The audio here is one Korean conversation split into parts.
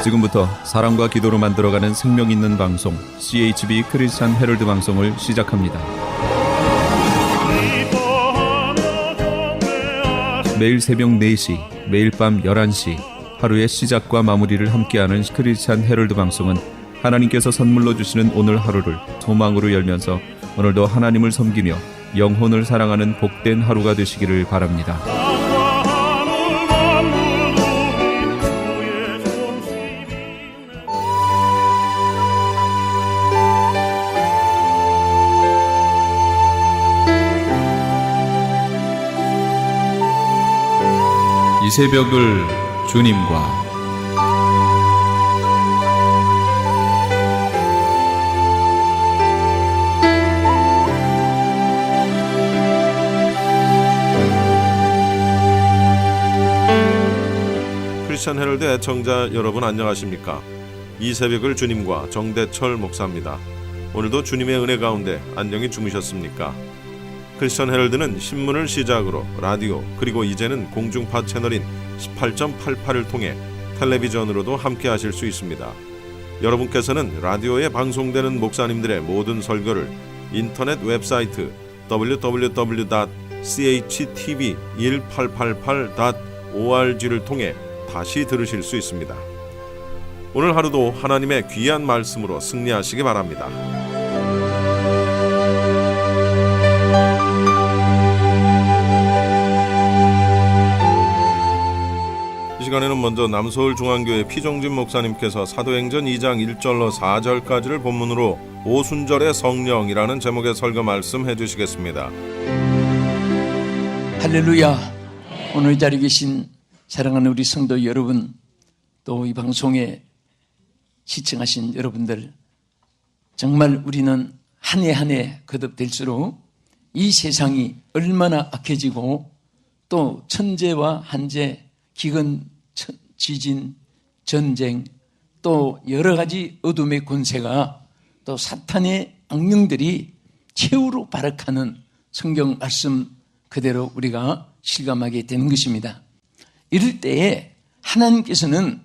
지금부터 사랑과 기도로 만들어가는 생명 있는 방송 CHB 크리스찬 헤럴드 방송을 시작합니다. 매일 새벽 4시, 매일 밤 11시 하루의 시작과 마무리를 함께하는 크리스찬 헤럴드 방송은 하나님께서 선물로 주시는 오늘 하루를 소망으로 열면서 오늘도 하나님을 섬기며 영혼을 사랑하는 복된 하루가 되시기를 바랍니다. 이 새벽을 주님과 크리스찬 헤럴드 애청자 여러분 안녕하십니까? 이 새벽을 주님과 정대철 목사입니다. 오늘도 주님의 은혜 가운데 안녕히 주무셨습니까? 크리스찬 헤럴드는 신문을 시작으로 라디오 그리고 이제는 공중파 채널인 18.88을 통해 텔레비전으로도 함께 하실 수 있습니다. 여러분께서는 라디오에 방송되는 목사님들의 모든 설교를 인터넷 웹사이트 www.chtv1888.org를 통해 다시 들으실 수 있습니다. 오늘 하루도 하나님의 귀한 말씀으로 승리하시기 바랍니다. 이 시간에는 먼저 남서울중앙교회 피종진 목사님께서 사도행전 2장 1절로 4절까지를 본문으로 오순절의 성령이라는 제목의 설교 말씀 해주시겠습니다. 할렐루야. 오늘 이 자리에 계신 사랑하는 우리 성도 여러분, 또 이 방송에 시청하신 여러분들, 정말 우리는 한 해 한 해 거듭될수록 이 세상이 얼마나 악해지고 또 천재와 한재, 기근, 지진, 전쟁, 또 여러 가지 어둠의 권세가 또 사탄의 악령들이 최후로 발악하는 성경 말씀 그대로 우리가 실감하게 되는 것입니다. 이럴 때에 하나님께서는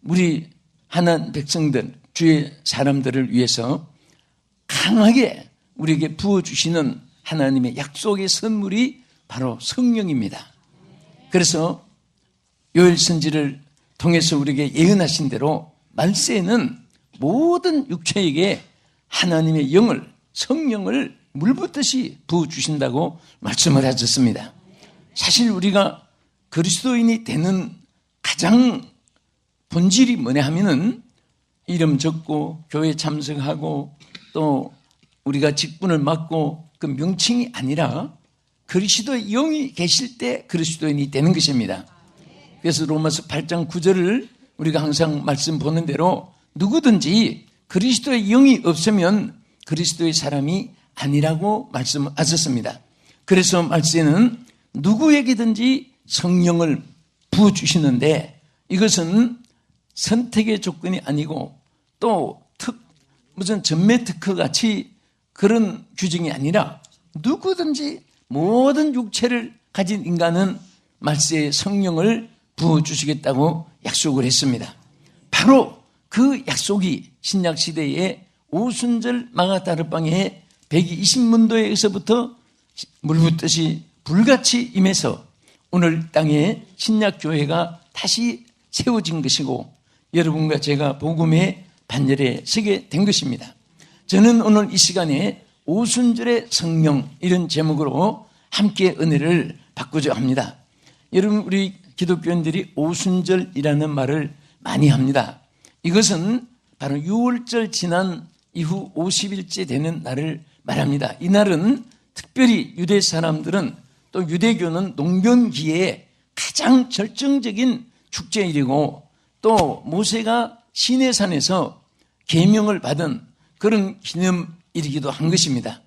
우리 하나님 백성들, 주의 사람들을 위해서 강하게 우리에게 부어주시는 하나님의 약속의 선물이 바로 성령입니다. 그래서 요엘 선지를 통해서 우리에게 예언하신 대로 말세에는 모든 육체에게 하나님의 영을, 성령을 물붓듯이 부어주신다고 말씀을 하셨습니다. 사실 우리가 그리스도인이 되는 가장 본질이 뭐냐 하면은 이름 적고 교회 참석하고 또 우리가 직분을 맡고 그 명칭이 아니라 그리스도의 영이 계실 때 그리스도인이 되는 것입니다. 그래서 로마서 8장 9절을 우리가 항상 말씀 보는 대로 누구든지 그리스도의 영이 없으면 그리스도의 사람이 아니라고 말씀하셨습니다. 그래서 말세는 누구에게든지 성령을 부어주시는데 이것은 선택의 조건이 아니고 또 무슨 전매 특허 같이 그런 규정이 아니라 누구든지 모든 육체를 가진 인간은 말세에 성령을 부어주시겠다고 약속을 했습니다. 바로 그 약속이 신약시대에 오순절 마가다르방의 120문도에서부터 물붓듯이 불같이 임해서 오늘 땅에 신약교회가 다시 세워진 것이고 여러분과 제가 복음의 반열에 서게 된 것입니다. 저는 오늘 이 시간에 오순절의 성령 이런 제목으로 함께 은혜를 받고자 합니다. 여러분 우리 기독교인들이 오순절이라는 말을 많이 합니다. 이것은 바로 6월절 지난 이후 50일째 되는 날을 말합니다. 이 날은 특별히 유대 사람들은 또 유대교는 농번기에 가장 절정적인 축제일이고 또 모세가 시내산에서 계명을 받은 그런 기념일이기도 한 것입니다.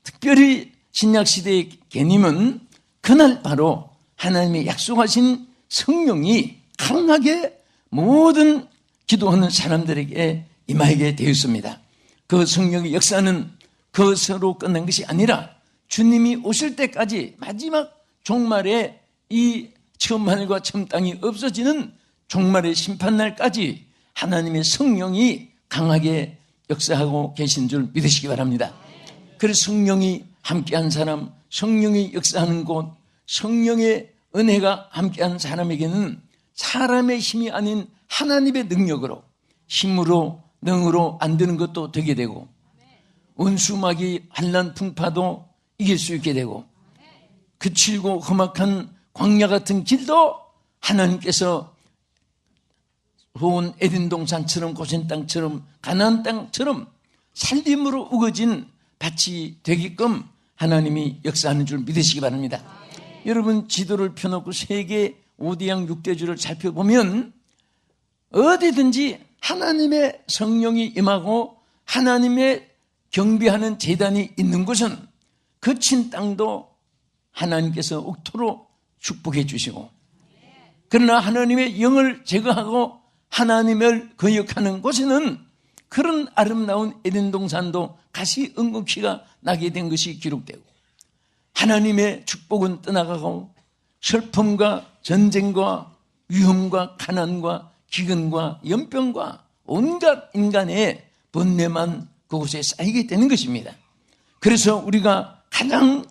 특별히 신약시대의 개념은 그날 바로 하나님의 약속하신 성령이 강하게 모든 기도하는 사람들에게 임하게 되었습니다. 그 성령의 역사는 그것으로 끝난 것이 아니라 주님이 오실 때까지 마지막 종말에 이 처음 하늘과 처음 땅이 없어지는 종말의 심판날까지 하나님의 성령이 강하게 역사하고 계신 줄 믿으시기 바랍니다. 그래서 성령이 함께한 사람, 성령이 역사하는 곳, 성령의 은혜가 함께한 사람에게는 사람의 힘이 아닌 하나님의 능력으로, 힘으로 능으로 안 되는 것도 되게 되고, 원수마귀 환난 풍파도 이길 수 있게 되고, 그칠고 험악한 광야 같은 길도 하나님께서 좋은 에덴 동산처럼, 고센 땅처럼, 가나안 땅처럼 살림으로 우거진 밭이 되게끔 하나님이 역사하는 줄 믿으시기 바랍니다. 여러분, 지도를 펴놓고 세계 5대양 6대주를 살펴보면 어디든지 하나님의 성령이 임하고 하나님의 경배하는 제단이 있는 곳은 거친 땅도 하나님께서 옥토로 축복해 주시고, 그러나 하나님의 영을 제거하고 하나님을 거역하는 곳에는 그런 아름다운 에덴 동산도 가시 엉겅퀴가 나게 된 것이 기록되고, 하나님의 축복은 떠나가고 슬픔과 전쟁과 위험과 가난과 기근과 연병과 온갖 인간의 번뇌만 그곳에 쌓이게 되는 것입니다. 그래서 우리가 가장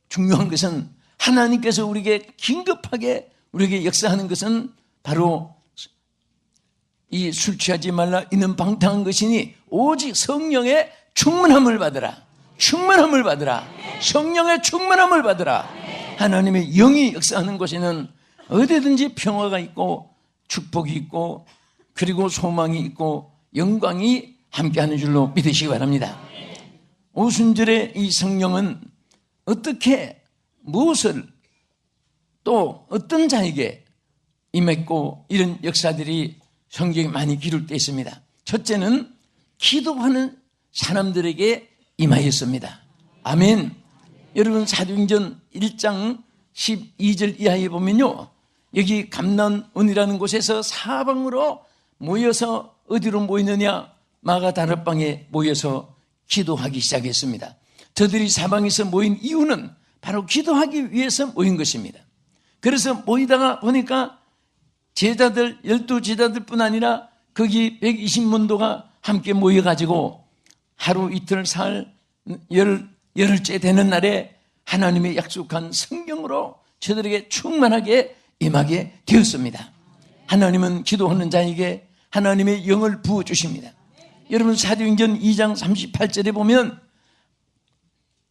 중요한 것은, 하나님께서 우리에게 긴급하게 우리에게 역사하는 것은 바로 이 술 취하지 말라 이는 방탕한 것이니 오직 성령의 충만함을 받으라. 충만함을 받으라. 성령의 충만함을 받으라. 하나님의 영이 역사하는 곳에는 어디든지 평화가 있고 축복이 있고 그리고 소망이 있고 영광이 함께하는 줄로 믿으시기 바랍니다. 오순절의 이 성령은 어떻게, 무엇을, 또 어떤 자에게 임했고, 이런 역사들이 성경에 많이 기록되어 있습니다. 첫째는 기도하는 사람들에게 임하였습니다. 아멘. 여러분, 사도행전 1장 12절 이하에 보면요, 여기 감난원이라는 곳에서 사방으로 모여서, 어디로 모이느냐, 마가다락방에 모여서 기도하기 시작했습니다. 저들이 사방에서 모인 이유는 바로 기도하기 위해서 모인 것입니다. 그래서 모이다가 보니까 제자들, 12제자들뿐 아니라 거기 120문도가 함께 모여가지고 하루 이틀 살 열흘째 되는 날에 하나님의 약속한 성령으로 저들에게 충만하게 임하게 되었습니다. 하나님은 기도하는 자에게 하나님의 영을 부어주십니다. 여러분, 사도행전 2장 38절에 보면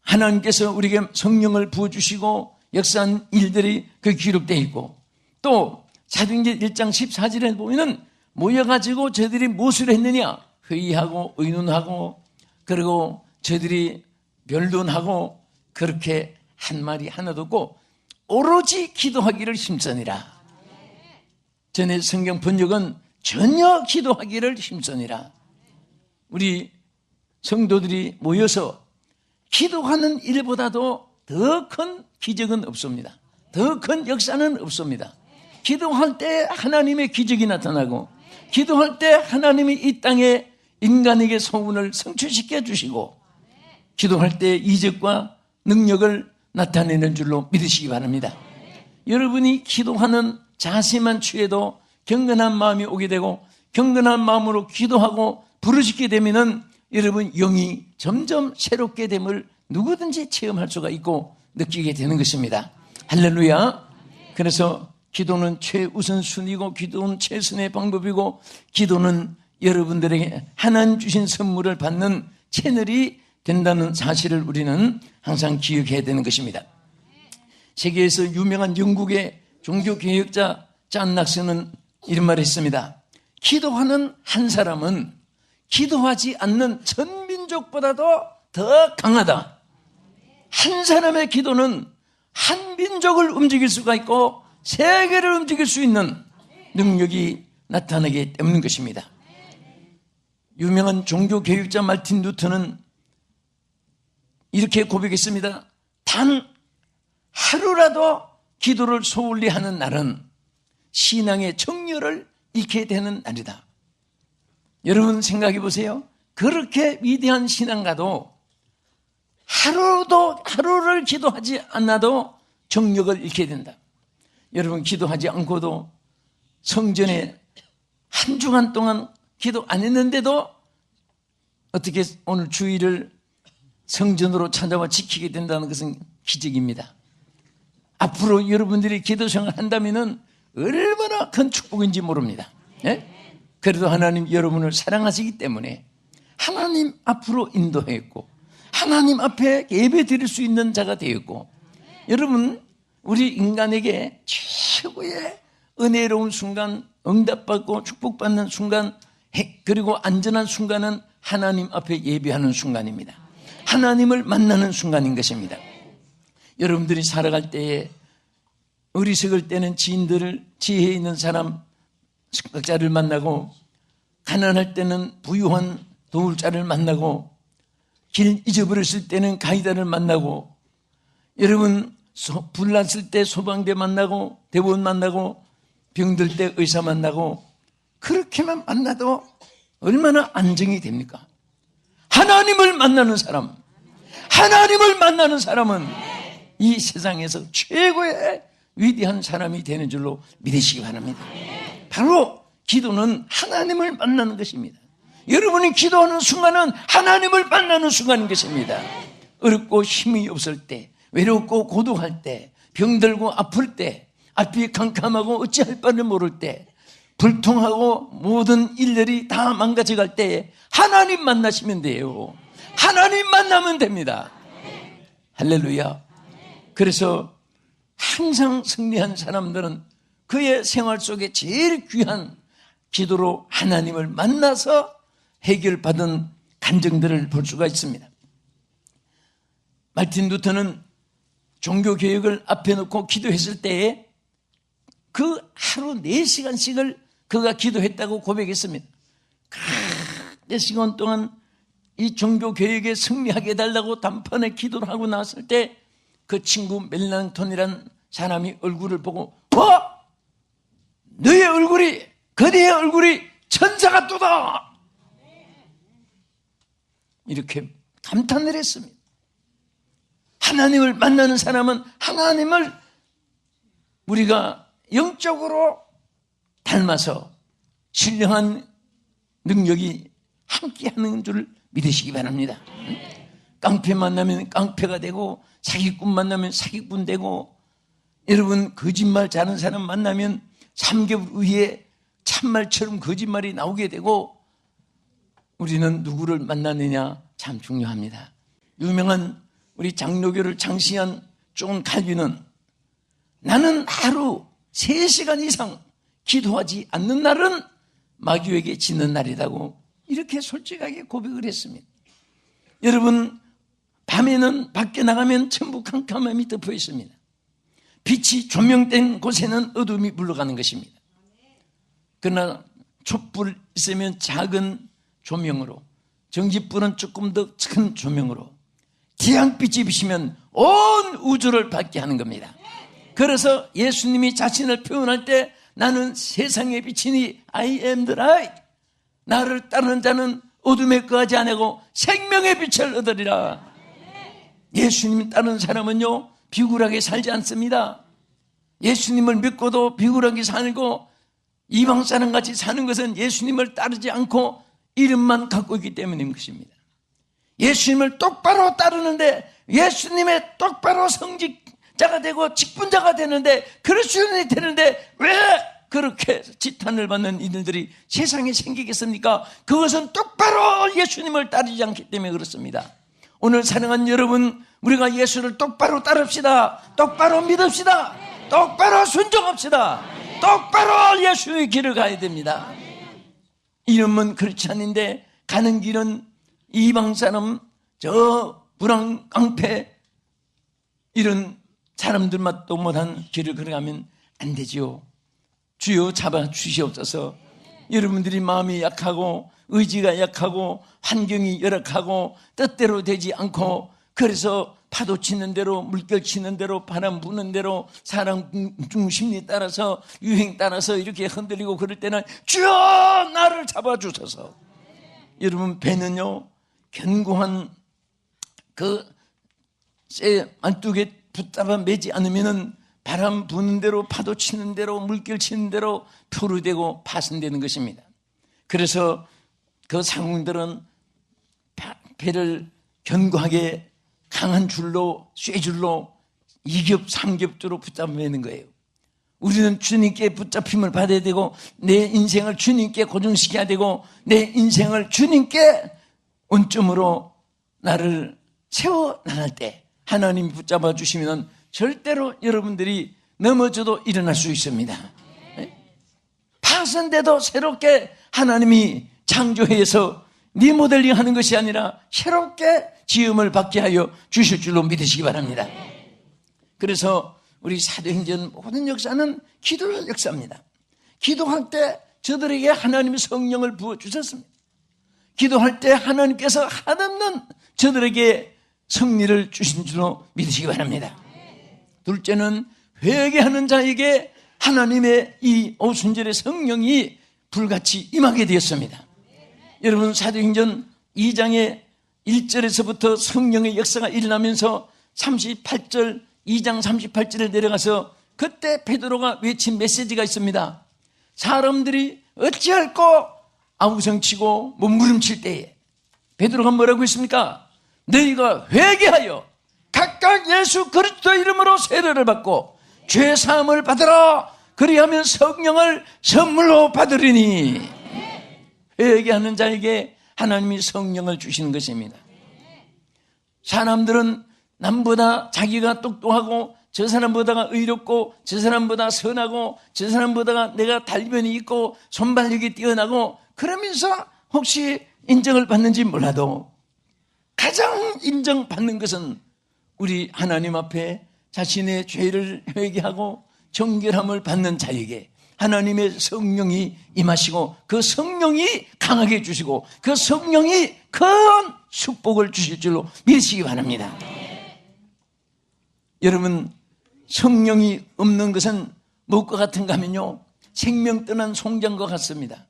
하나님께서 우리에게 성령을 부어주시고 역사한 일들이 그 기록되어 있고, 또 사도행전 1장 14절에 보면 모여가지고 저들이 무엇을 했느냐, 회의하고 의논하고 그리고 저들이 변론하고, 그렇게 한 말이 하나도 없고 오로지 기도하기를 힘쓰니라. 전에 성경 번역은 전혀 기도하기를 힘쓰니라. 우리 성도들이 모여서 기도하는 일보다도 더 큰 기적은 없습니다. 더 큰 역사는 없습니다. 기도할 때 하나님의 기적이 나타나고, 기도할 때 하나님이 이 땅에 인간에게 소원을 성취시켜 주시고, 기도할 때 이적과 능력을 나타내는 줄로 믿으시기 바랍니다. 여러분이 기도하는 자세만 취해도 경건한 마음이 오게 되고, 경건한 마음으로 기도하고 부르짖게 되면은 여러분 영이 점점 새롭게 됨을 누구든지 체험할 수가 있고 느끼게 되는 것입니다. 할렐루야. 그래서 기도는 최우선순위고, 기도는 최선의 방법이고, 기도는 여러분들에게 하나님 주신 선물을 받는 채널이 된다는 사실을 우리는 항상 기억해야 되는 것입니다. 세계에서 유명한 영국의 종교개혁자 잔 낙스는 이런 말을 했습니다. 기도하는 한 사람은 기도하지 않는 전 민족보다도 더 강하다. 한 사람의 기도는 한 민족을 움직일 수가 있고 세계를 움직일 수 있는 능력이 나타나게 되는 것입니다. 유명한 종교개혁자 마틴 루터는 이렇게 고백했습니다. 단 하루라도 기도를 소홀히 하는 날은 신앙의 정열을 잃게 되는 날이다. 여러분 생각해 보세요. 그렇게 위대한 신앙가도 하루를 기도하지 않아도 정력을 잃게 된다. 여러분, 기도하지 않고도 성전에 한 주간 동안 기도 안 했는데도 어떻게 오늘 주일을 성전으로 찾아와 지키게 된다는 것은 기적입니다. 앞으로 여러분들이 기도 생활 한다면 얼마나 큰 축복인지 모릅니다. 예? 그래도 하나님 여러분을 사랑하시기 때문에 하나님 앞으로 인도했고 하나님 앞에 예배 드릴 수 있는 자가 되었고, 여러분 우리 인간에게 최고의 은혜로운 순간, 응답받고 축복받는 순간, 그리고 안전한 순간은 하나님 앞에 예배하는 순간입니다. 하나님을 만나는 순간인 것입니다. 여러분들이 살아갈 때에 어리석을 때는 지인들을, 지혜 있는 사람, 숙박자를 만나고, 가난할 때는 부유한 도울 자를 만나고, 길 잊어버렸을 때는 가이다를 만나고, 여러분 불났을 때 소방대 만나고, 대법원 만나고, 병들 때 의사 만나고, 그렇게만 만나도 얼마나 안정이 됩니까? 하나님을 만나는 사람, 하나님을 만나는 사람은 이 세상에서 최고의 위대한 사람이 되는 줄로 믿으시기 바랍니다. 바로 기도는 하나님을 만나는 것입니다. 여러분이 기도하는 순간은 하나님을 만나는 순간인 것입니다. 어렵고 힘이 없을 때, 외롭고 고독할 때, 병들고 아플 때, 앞이 캄캄하고 어찌할 바를 모를 때, 불통하고 모든 일들이 다 망가져갈 때에 하나님 만나시면 돼요. 하나님 만나면 됩니다. 할렐루야. 그래서 항상 승리한 사람들은 그의 생활 속에 제일 귀한 기도로 하나님을 만나서 해결받은 간증들을 볼 수가 있습니다. 말틴 루터는 종교개혁을 앞에 놓고 기도했을 때에 그 하루 4시간씩을 그가 기도했다고 고백했습니다. 4시간 동안 이 종교개혁에 승리하게 해달라고 단판에 기도를 하고 나왔을 때 그 친구 멜랑톤이란 사람이 얼굴을 보고, 너의 얼굴이, 그대의 얼굴이 천사 같도다! 이렇게 감탄을 했습니다. 하나님을 만나는 사람은 하나님을 우리가 영적으로 닮아서 신령한 능력이 함께하는 줄 믿으시기 바랍니다. 깡패 만나면 깡패가 되고, 사기꾼 만나면 사기꾼 되고, 여러분 거짓말 잘하는 사람 만나면 3개월 후에 참말처럼 거짓말이 나오게 되고, 우리는 누구를 만나느냐 참 중요합니다. 유명한 우리 장로교를 창시한 존 칼빈은 나는 하루 3시간 이상 기도하지 않는 날은 마귀에게 지는 날이라고 이렇게 솔직하게 고백을 했습니다. 여러분, 밤에는 밖에 나가면 전부 캄캄함이 덮여 있습니다. 빛이 조명된 곳에는 어둠이 물러가는 것입니다. 그러나 촛불 있으면 작은 조명으로, 전기불은 조금 더 큰 조명으로, 태양빛이 비치면 온 우주를 밝게 하는 겁니다. 그래서 예수님이 자신을 표현할 때 나는 세상의 빛이니 I am the light, 나를 따르는 자는 어둠에 거하지 아니하고 생명의 빛을 얻으리라. 예수님을 따르는 사람은요 비굴하게 살지 않습니다. 예수님을 믿고도 비굴하게 살고 이방 사람같이 사는 것은 예수님을 따르지 않고 이름만 갖고 있기 때문인 것입니다. 예수님을 똑바로 따르는데, 예수님의 똑바로 성직자가 되고 직분자가 되는데, 그리스도인이 되는데 왜 그렇게 지탄을 받는 이들이 세상에 생기겠습니까? 그것은 똑바로 예수님을 따르지 않기 때문에 그렇습니다. 오늘 사랑하는 여러분, 우리가 예수를 똑바로 따릅시다. 똑바로 믿읍시다. 똑바로 순종합시다. 똑바로 예수의 길을 가야 됩니다. 이름은 크리스찬인데 가는 길은 이방 사람, 저 불황 깡패, 이런 사람들만 또 못한 길을 걸어가면 안 되지요. 주여 잡아 주시옵소서. 여러분들이 마음이 약하고 의지가 약하고 환경이 열악하고 뜻대로 되지 않고, 그래서 파도 치는 대로, 물결 치는 대로, 바람 부는 대로, 사람 중심에 따라서, 유행 따라서 이렇게 흔들리고 그럴 때는 주여 나를 잡아주소서. 여러분, 배는요 견고한 쇠 말뚝에 붙잡아 매지 않으면은 바람 부는 대로, 파도 치는 대로, 물결 치는 대로 표류되고 파손되는 것입니다. 그래서 그 상궁들은 배를 견고하게 강한 줄로, 쇠줄로 2겹, 3겹으로 붙잡아내는 거예요. 우리는 주님께 붙잡힘을 받아야 되고, 내 인생을 주님께 고정시켜야 되고, 내 인생을 주님께 원점으로 나를 세워 나갈 때 하나님이 붙잡아 주시면 절대로 여러분들이 넘어져도 일어날 수 있습니다. 파손돼도 새롭게 하나님이 창조해서 리모델링 하는 것이 아니라 새롭게 지음을 받게 하여 주실 줄로 믿으시기 바랍니다. 그래서 우리 사도행전 모든 역사는 기도의 역사입니다. 기도할 때 저들에게 하나님의 성령을 부어주셨습니다. 기도할 때 하나님께서 한없는 저들에게 승리를 주신 줄로 믿으시기 바랍니다. 둘째는 회개하는 자에게 하나님의 이 오순절의 성령이 불같이 임하게 되었습니다. 여러분, 사도행전 2장의 1절에서부터 성령의 역사가 일어나면서 38절, 2장 38절에 내려가서 그때 베드로가 외친 메시지가 있습니다. 사람들이 어찌할꼬 아우성치고 몸부림칠 때에 베드로가 뭐라고 했습니까? 너희가 회개하여 각각 예수 그리스도 이름으로 세례를 받고 죄 사함을 받으라. 그리하면 성령을 선물로 받으리니. 회개하는 자에게 하나님이 성령을 주시는 것입니다. 사람들은 남보다 자기가 똑똑하고 저 사람보다가 의롭고 저 사람보다 선하고 저 사람보다가 내가 달변이 있고 손발력이 뛰어나고 그러면서 혹시 인정을 받는지 몰라도 가장 인정받는 것은 우리 하나님 앞에 자신의 죄를 회개하고 정결함을 받는 자에게 하나님의 성령이 임하시고 그 성령이 강하게 해주시고 그 성령이 큰 축복을 주실 줄로 믿으시기 바랍니다. 여러분, 성령이 없는 것은 무엇과 같은가 하면요, 생명 떠난 송장과 같습니다.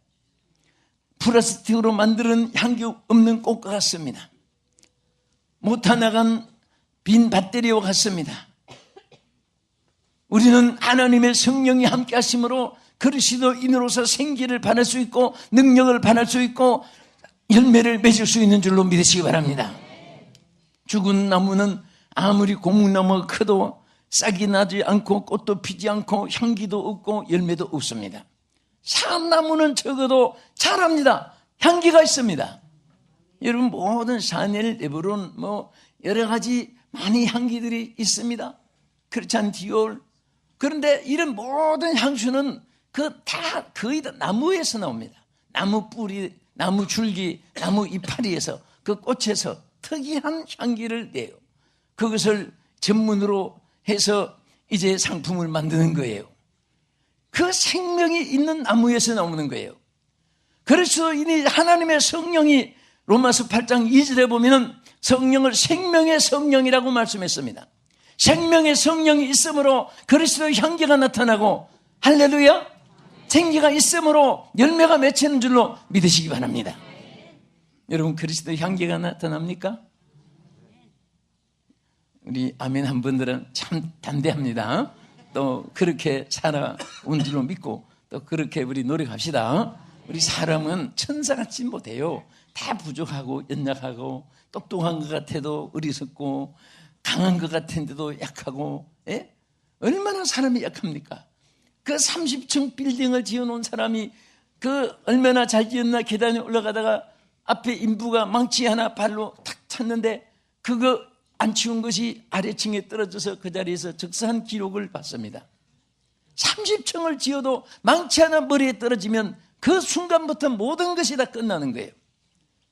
플라스틱으로 만드는 향기 없는 꽃과 같습니다. 못타 나간 빈 밭대리와 같습니다. 우리는 하나님의 성령이 함께 하심으로 그리스도인으로서 생기를 받을 수 있고 능력을 받을 수 있고 열매를 맺을 수 있는 줄로 믿으시기 바랍니다. 죽은 나무는 아무리 고목나무가 커도 싹이 나지 않고 꽃도 피지 않고 향기도 없고 열매도 없습니다. 산나무는 적어도 자랍니다. 향기가 있습니다. 여러분, 모든 샤넬, 레브론 뭐 여러 가지 많이 향기들이 있습니다. 크리스찬 디올. 그런데 이런 모든 향수는 다 거의 다 나무에서 나옵니다. 나무 뿌리, 나무 줄기, 나무 이파리에서 그 꽃에서 특이한 향기를 내요. 그것을 전문으로 해서 이제 상품을 만드는 거예요. 그 생명이 있는 나무에서 나오는 거예요. 그리스도인이 하나님의 성령이 로마서 8장 2절에 보면 성령을 생명의 성령이라고 말씀했습니다. 생명의 성령이 있으므로 그리스도의 향기가 나타나고, 할렐루야, 생기가 있으므로 열매가 맺히는 줄로 믿으시기 바랍니다. 여러분, 그리스도의 향기가 나타납니까? 우리 아멘 한 분들은 참 담대합니다. 또 그렇게 살아온 줄로 믿고 또 그렇게 우리 노력합시다. 우리 사람은 천사같이 못해요. 다 부족하고 연약하고 똑똑한 것 같아도 어리석고 강한 것 같은데도 약하고, 예? 얼마나 사람이 약합니까? 그 30층 빌딩을 지어놓은 사람이 그 얼마나 잘 지었나 계단에 올라가다가 앞에 인부가 망치 하나 발로 탁 찼는데 그거 안 치운 것이 아래층에 떨어져서 그 자리에서 즉사한 기록을 받습니다. 30층을 지어도 망치 하나 머리에 떨어지면 그 순간부터 모든 것이 다 끝나는 거예요.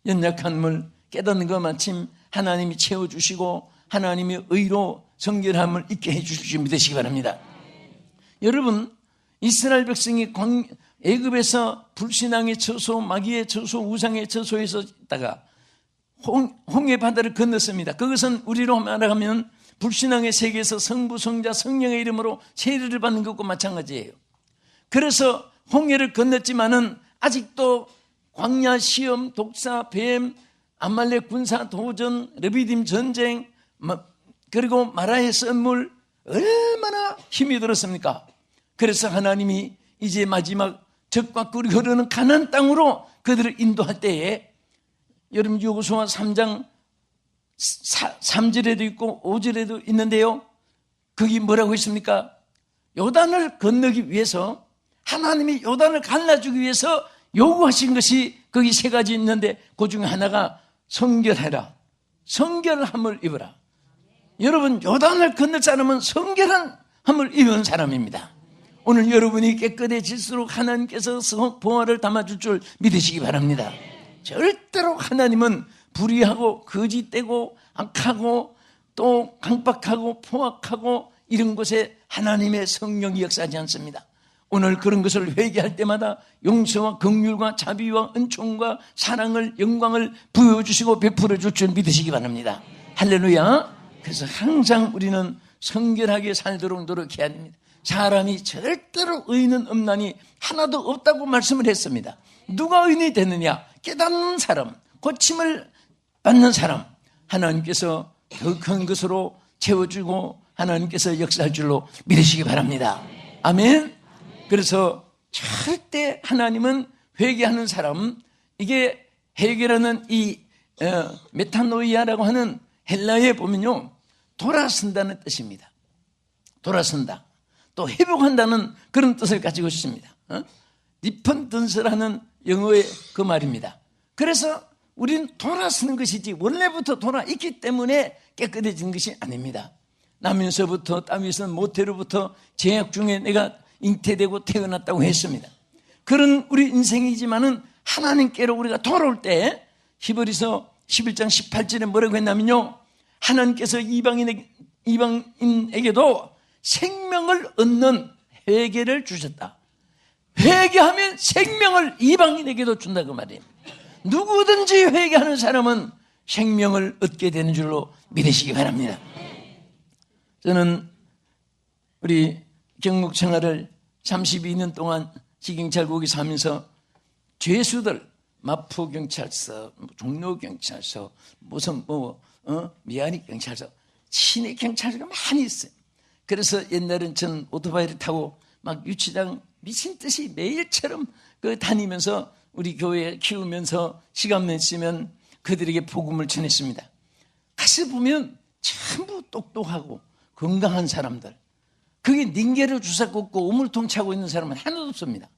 연약함을 깨닫는 것 마침 하나님이 채워주시고 하나님의 의로 정결함을 있게 해주실 줄 믿으시기 바랍니다. 여러분, 이스라엘 백성이 애굽에서 불신앙의 처소, 마귀의 처소, 우상의 처소에서 있다가 홍해 바다를 건넜습니다. 그것은 우리로 말하면 불신앙의 세계에서 성부, 성자, 성령의 이름으로 세례를 받는 것과 마찬가지예요. 그래서 홍해를 건넜지만은 아직도 광야 시험, 독사, 뱀, 아말렉 군사 도전, 르비딤 전쟁, 그리고 마라의 썰물, 얼마나 힘이 들었습니까? 그래서 하나님이 이제 마지막 적과 꿀이 흐르는 가나안 땅으로 그들을 인도할 때에 여러분 여호수아 3장 3절에도 있고 5절에도 있는데요. 거기 뭐라고 있습니까? 요단을 건너기 위해서 하나님이 요단을 갈라주기 위해서 요구하신 것이 거기 세 가지 있는데 그 중에 하나가 성결해라. 성결함을 입어라. 여러분 요단을 건널 사람은 성결함을 입은 사람입니다. 오늘 여러분이 깨끗해질수록 하나님께서 보화를 담아줄 줄 믿으시기 바랍니다. 절대로 하나님은 불의하고 거짓되고 악하고 또 강박하고 포악하고 이런 곳에 하나님의 성령이 역사하지 않습니다. 오늘 그런 것을 회개할 때마다 용서와 긍휼과 자비와 은총과 사랑을 영광을 부여주시고 베풀어 줄 줄 믿으시기 바랍니다. 할렐루야. 그래서 항상 우리는 성결하게 살도록 노력해야 됩니다. 사람이 절대로 의인은 없나니 하나도 없다고 말씀을 했습니다. 누가 의인이 되느냐? 깨닫는 사람, 고침을 받는 사람, 하나님께서 더 큰 것으로 채워주고 하나님께서 역사할 줄로 믿으시기 바랍니다. 아멘. 그래서 절대 하나님은 회개하는 사람, 이게 회개라는 이 메타노이아라고 하는 헬라어에 보면요, 돌아선다는 뜻입니다. 돌아선다. 또 회복한다는 그런 뜻을 가지고 있습니다. 리펀던스라는 영어의 그 말입니다. 그래서 우리는 돌아서는 것이지 원래부터 돌아있기 때문에 깨끗해지는 것이 아닙니다. 나면서부터 땀에서 모태로부터 제약 중에 내가 잉태되고 태어났다고 했습니다. 그런 우리 인생이지만은 하나님께로 우리가 돌아올 때 히브리서 11장 18절에 뭐라고 했냐면요, 하나님께서 이방인에게도 생명을 얻는 회개를 주셨다. 회개하면 생명을 이방인에게도 준다고 말이에요. 누구든지 회개하는 사람은 생명을 얻게 되는 줄로 믿으시기 바랍니다. 저는 우리 경북 생활을 32년 동안 지경찰국에서 하면서 죄수들, 마포경찰서, 종로경찰서, 무슨 미아리경찰서, 시내경찰서가 많이 있어요. 그래서 옛날엔 전 오토바이를 타고 막 유치장 미친 듯이 매일처럼 다니면서 우리 교회 키우면서 시간 냈으면 그들에게 복음을 전했습니다. 가서 보면 전부 똑똑하고 건강한 사람들, 그게 닌게를 주사 꽂고 우물통 차고 있는 사람은 하나도 없습니다.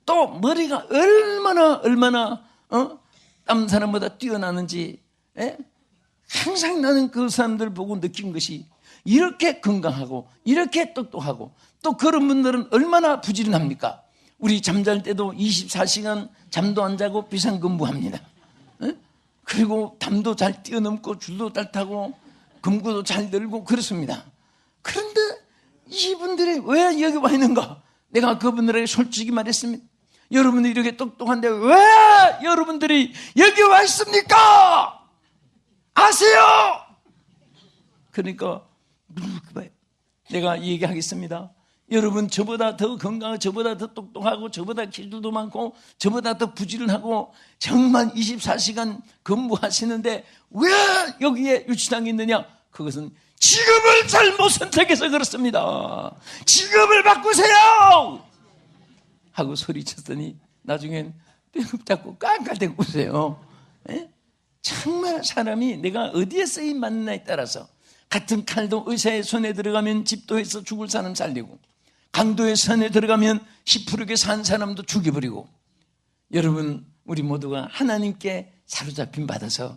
또 머리가 얼마나 다른 사람보다 뛰어나는지, 항상 나는 그 사람들 보고 느낀 것이 이렇게 건강하고 이렇게 똑똑하고, 또 그런 분들은 얼마나 부지런합니까? 우리 잠잘 때도 24시간 잠도 안 자고 비상근무합니다. 그리고 담도 잘 뛰어넘고 줄도 잘 타고 금고도 잘 들고 그렇습니다. 그런데 이분들이 왜 여기 와 있는가? 내가 그분들에게 솔직히 말했습니다. 여러분들이 이렇게 똑똑한데 왜 여러분들이 여기 와 있습니까? 아세요? 그러니까 내가 얘기하겠습니다. 여러분, 저보다 더 건강하고 저보다 더 똑똑하고 저보다 기술도 많고 저보다 더 부지런하고 정말 24시간 근무하시는데 왜 여기에 유치장이 있느냐? 그것은 직업을 잘못 선택해서 그렇습니다. 직업을 바꾸세요! 하고 소리쳤더니 나중엔 뼈 잡고 깡깡대고 웃어요. 정말 사람이 내가 어디에 쓰임 받느냐에 따라서, 같은 칼도 의사의 손에 들어가면 집도에서 죽을 사람 살리고, 강도의 손에 들어가면 시푸르게 산 사람도 죽여버리고, 여러분, 우리 모두가 하나님께 사로잡힘 받아서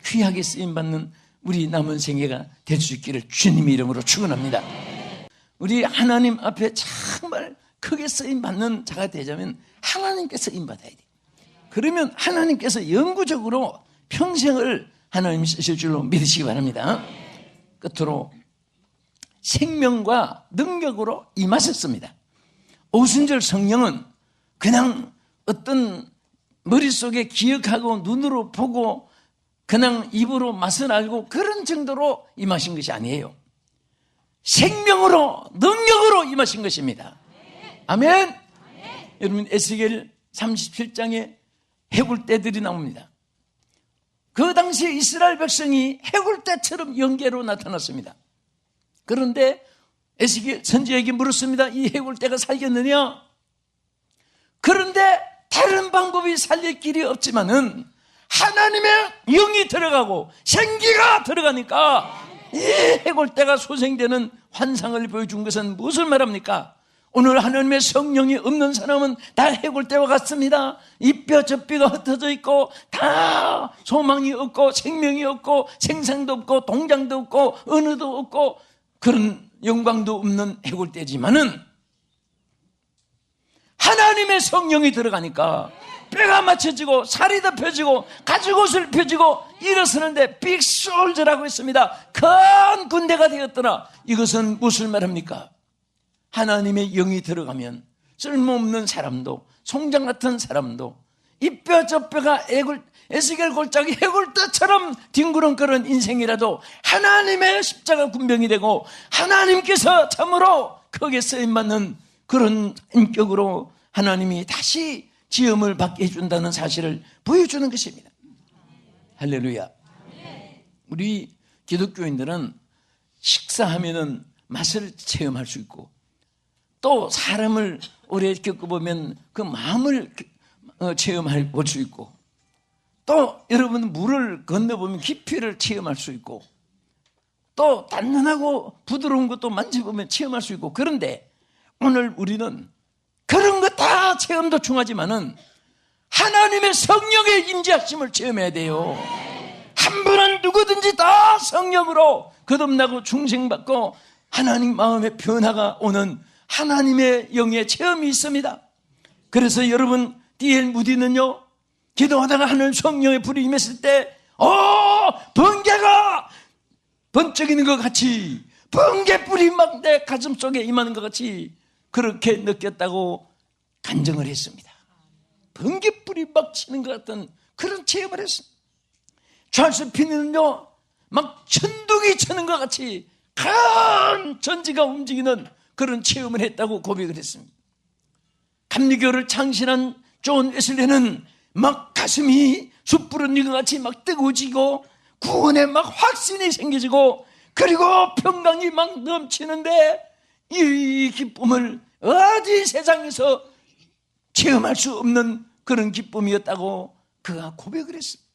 귀하게 쓰임받는 우리 남은 생애가 될 수 있기를 주님의 이름으로 축원합니다. 우리 하나님 앞에 정말 크게 쓰임받는 자가 되자면 하나님께 쓰임받아야 돼요. 그러면 하나님께서 영구적으로 평생을 하나님이 쓰실 줄로 믿으시기 바랍니다. 끝으로 생명과 능력으로 임하셨습니다. 오순절 성령은 그냥 어떤 머릿속에 기억하고 눈으로 보고 그냥 입으로 맛을 알고 그런 정도로 임하신 것이 아니에요. 생명으로, 능력으로 임하신 것입니다. 아멘. 여러분, 에스겔 37장에 해골떼들이 나옵니다. 그 당시에 이스라엘 백성이 해골떼처럼 영계로 나타났습니다. 그런데 에스겔 선지자에게 물었습니다. 이 해골떼가 살겠느냐? 그런데 다른 방법이 살릴 길이 없지만은 하나님의 영이 들어가고 생기가 들어가니까 이 해골대가 소생되는 환상을 보여준 것은 무엇을 말합니까? 오늘 하나님의 성령이 없는 사람은 다 해골대와 같습니다. 이 뼈 저 뼈가 흩어져 있고 다 소망이 없고 생명이 없고 생산도 없고 동장도 없고 언어도 없고 그런 영광도 없는 해골대지만은 하나님의 성령이 들어가니까 뼈가 맞춰지고 살이 더 펴지고 가죽옷을 펴지고 일어서는데 빅솔저라고 했습니다. 큰 군대가 되었더라. 이것은 무엇을 말합니까? 하나님의 영이 들어가면 쓸모없는 사람도 송장 같은 사람도 이 뼈 저 뼈가 에스겔 골짜기 해골대처럼 뒹구렁거리는 인생이라도 하나님의 십자가 군병이 되고 하나님께서 참으로 크게 쓰임받는 그런 인격으로 하나님이 다시 지음을 받게 해준다는 사실을 보여주는 것입니다. 할렐루야. 우리 기독교인들은 식사하면은 맛을 체험할 수 있고 또 사람을 오래 겪어보면 그 마음을 체험할 수 있고 또 여러분 물을 건너보면 깊이를 체험할 수 있고 또 단단하고 부드러운 것도 만져보면 체험할 수 있고 그런데 오늘 우리는 그런 거 다 체험도 중하지만은 하나님의 성령의 임재하심을 체험해야 돼요. 한 분은 누구든지 다 성령으로 거듭나고 중생받고 하나님 마음의 변화가 오는 하나님의 영의 체험이 있습니다. 그래서 여러분 D.L. 무디는요 기도하다가 하늘 성령의 불이 임했을 때 번개가 번쩍이는 것 같이 번개불이 막 내 가슴 속에 임하는 것 같이 그렇게 느꼈다고 간증을 했습니다. 번개불이 막 치는 것 같은 그런 체험을 했습니다. 찰스 피니는요 막 천둥이 치는 것 같이 큰 전지가 움직이는 그런 체험을 했다고 고백을 했습니다. 감리교를 창시한 존 웨슬리는 막 가슴이 숯불은 이것 같이 막 뜨거워지고 구원에 막 확신이 생겨지고 그리고 평강이 막 넘치는데 이 기쁨을 어디 세상에서 체험할 수 없는 그런 기쁨이었다고 그가 고백을 했습니다.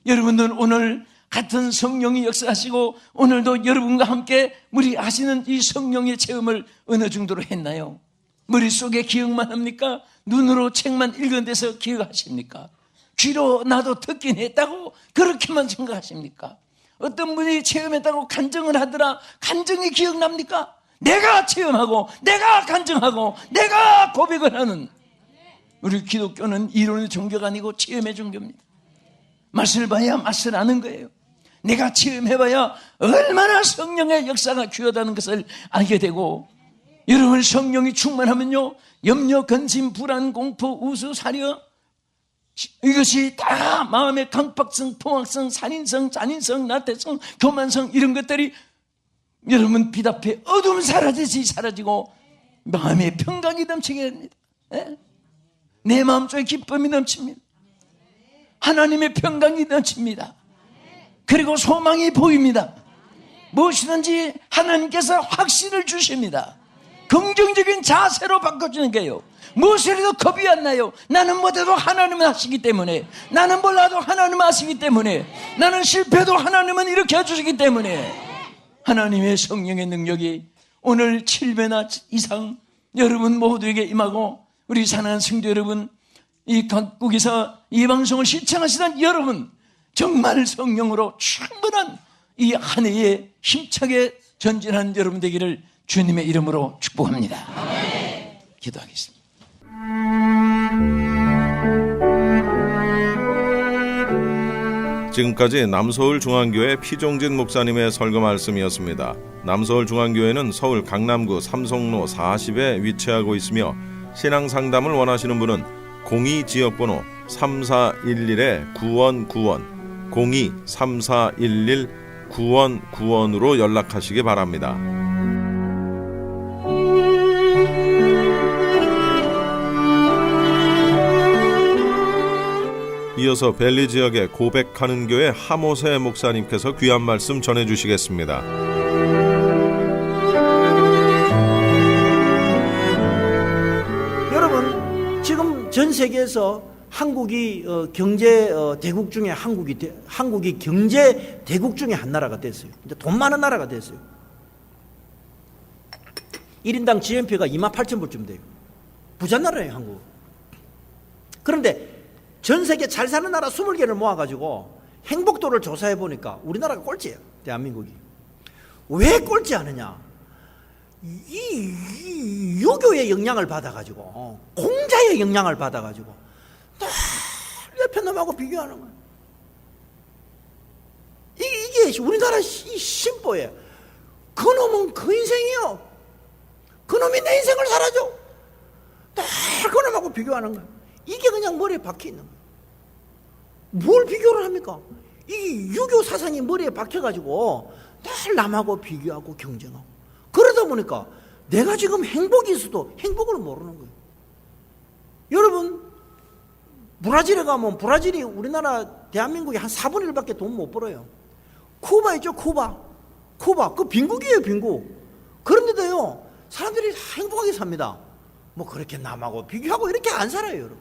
여러분들 오늘 같은 성령이 역사하시고 오늘도 여러분과 함께 우리 하시는 이 성령의 체험을 어느 정도로 했나요? 머릿속에 기억만 합니까? 눈으로 책만 읽은 데서 기억하십니까? 귀로 나도 듣긴 했다고 그렇게만 생각하십니까? 어떤 분이 체험했다고 간증을 하더라. 간증이 기억납니까? 내가 체험하고 내가 간증하고 내가 고백을 하는 우리 기독교는 이론의 종교가 아니고 체험의 종교입니다. 맛을 봐야 맛을 아는 거예요. 내가 체험해봐야 얼마나 성령의 역사가 귀하다는 것을 알게 되고 여러분 성령이 충만하면요 염려, 근심, 불안, 공포, 우수, 사려 이것이 다 마음의 강박성, 포악성, 살인성, 잔인성, 나태성, 교만성 이런 것들이 여러분 빛 앞에 어둠 사라지지 사라지고 마음의 평강이 넘치게 됩니다. 내 마음속에 기쁨이 넘칩니다. 하나님의 평강이 넘칩니다. 그리고 소망이 보입니다. 무엇이든지 하나님께서 확신을 주십니다. 긍정적인 자세로 바꿔주는 거예요. 무엇이라도 겁이 안 나요. 나는 못해도 하나님은 하시기 때문에, 나는 몰라도 하나님은 하시기 때문에, 나는 실패도 하나님은 이렇게 해주시기 때문에 하나님의 성령의 능력이 오늘 7배나 이상 여러분 모두에게 임하고 우리 사랑하는 성도 여러분, 이 각국에서 이 방송을 시청하시는 여러분 정말 성령으로 충분한 이 한 해에 힘차게 전진하는 여러분 되기를 주님의 이름으로 축복합니다. 기도하겠습니다. 지금까지 남서울중앙교회 피종진 목사님의 설교 말씀이었습니다. 남서울중앙교회는 서울 강남구 삼성로 40에 위치하고 있으며 신앙상담을 원하시는 분은 02지역번호 3411-9191 02-3411-9191으로 연락하시기 바랍니다. 이어서 벨리 지역의 고백하는 교회 하모세 목사님께서 귀한 말씀 전해주시겠습니다. 여러분 지금 전 세계에서 한국이 경제 대국 중에 한국이 경제 대국 중에 한 나라가 됐어요. 이제 돈 많은 나라가 됐어요. 1인당 GNP가 28,000불쯤 돼요. 부자 나라예요, 한국. 그런데 전 세계 잘 사는 나라 20개를 모아가지고 행복도를 조사해 보니까 우리나라가 꼴찌예요, 대한민국이. 왜 꼴찌 하느냐? 이 유교의 영향을 받아가지고, 공자의 영향을 받아가지고 늘 옆에 놈하고 비교하는 거예요. 이게 우리나라 이 심보예요. 그 놈은 그 인생이요. 그 놈이 내 인생을 살아줘. 늘 그 놈하고 비교하는 거예요. 이게 그냥 머리에 박혀 있는 거예요. 뭘 비교를 합니까? 이 유교 사상이 머리에 박혀가지고 늘 남하고 비교하고 경쟁하고, 그러다 보니까 내가 지금 행복이 있어도 행복을 모르는 거예요. 여러분, 브라질에 가면 브라질이 우리나라 대한민국의 한 4분의 1밖에 돈 못 벌어요. 쿠바 있죠, 쿠바. 그 빈국이에요, 빈국. 그런데도요, 사람들이 행복하게 삽니다. 뭐 그렇게 남하고 비교하고 이렇게 안 살아요, 여러분.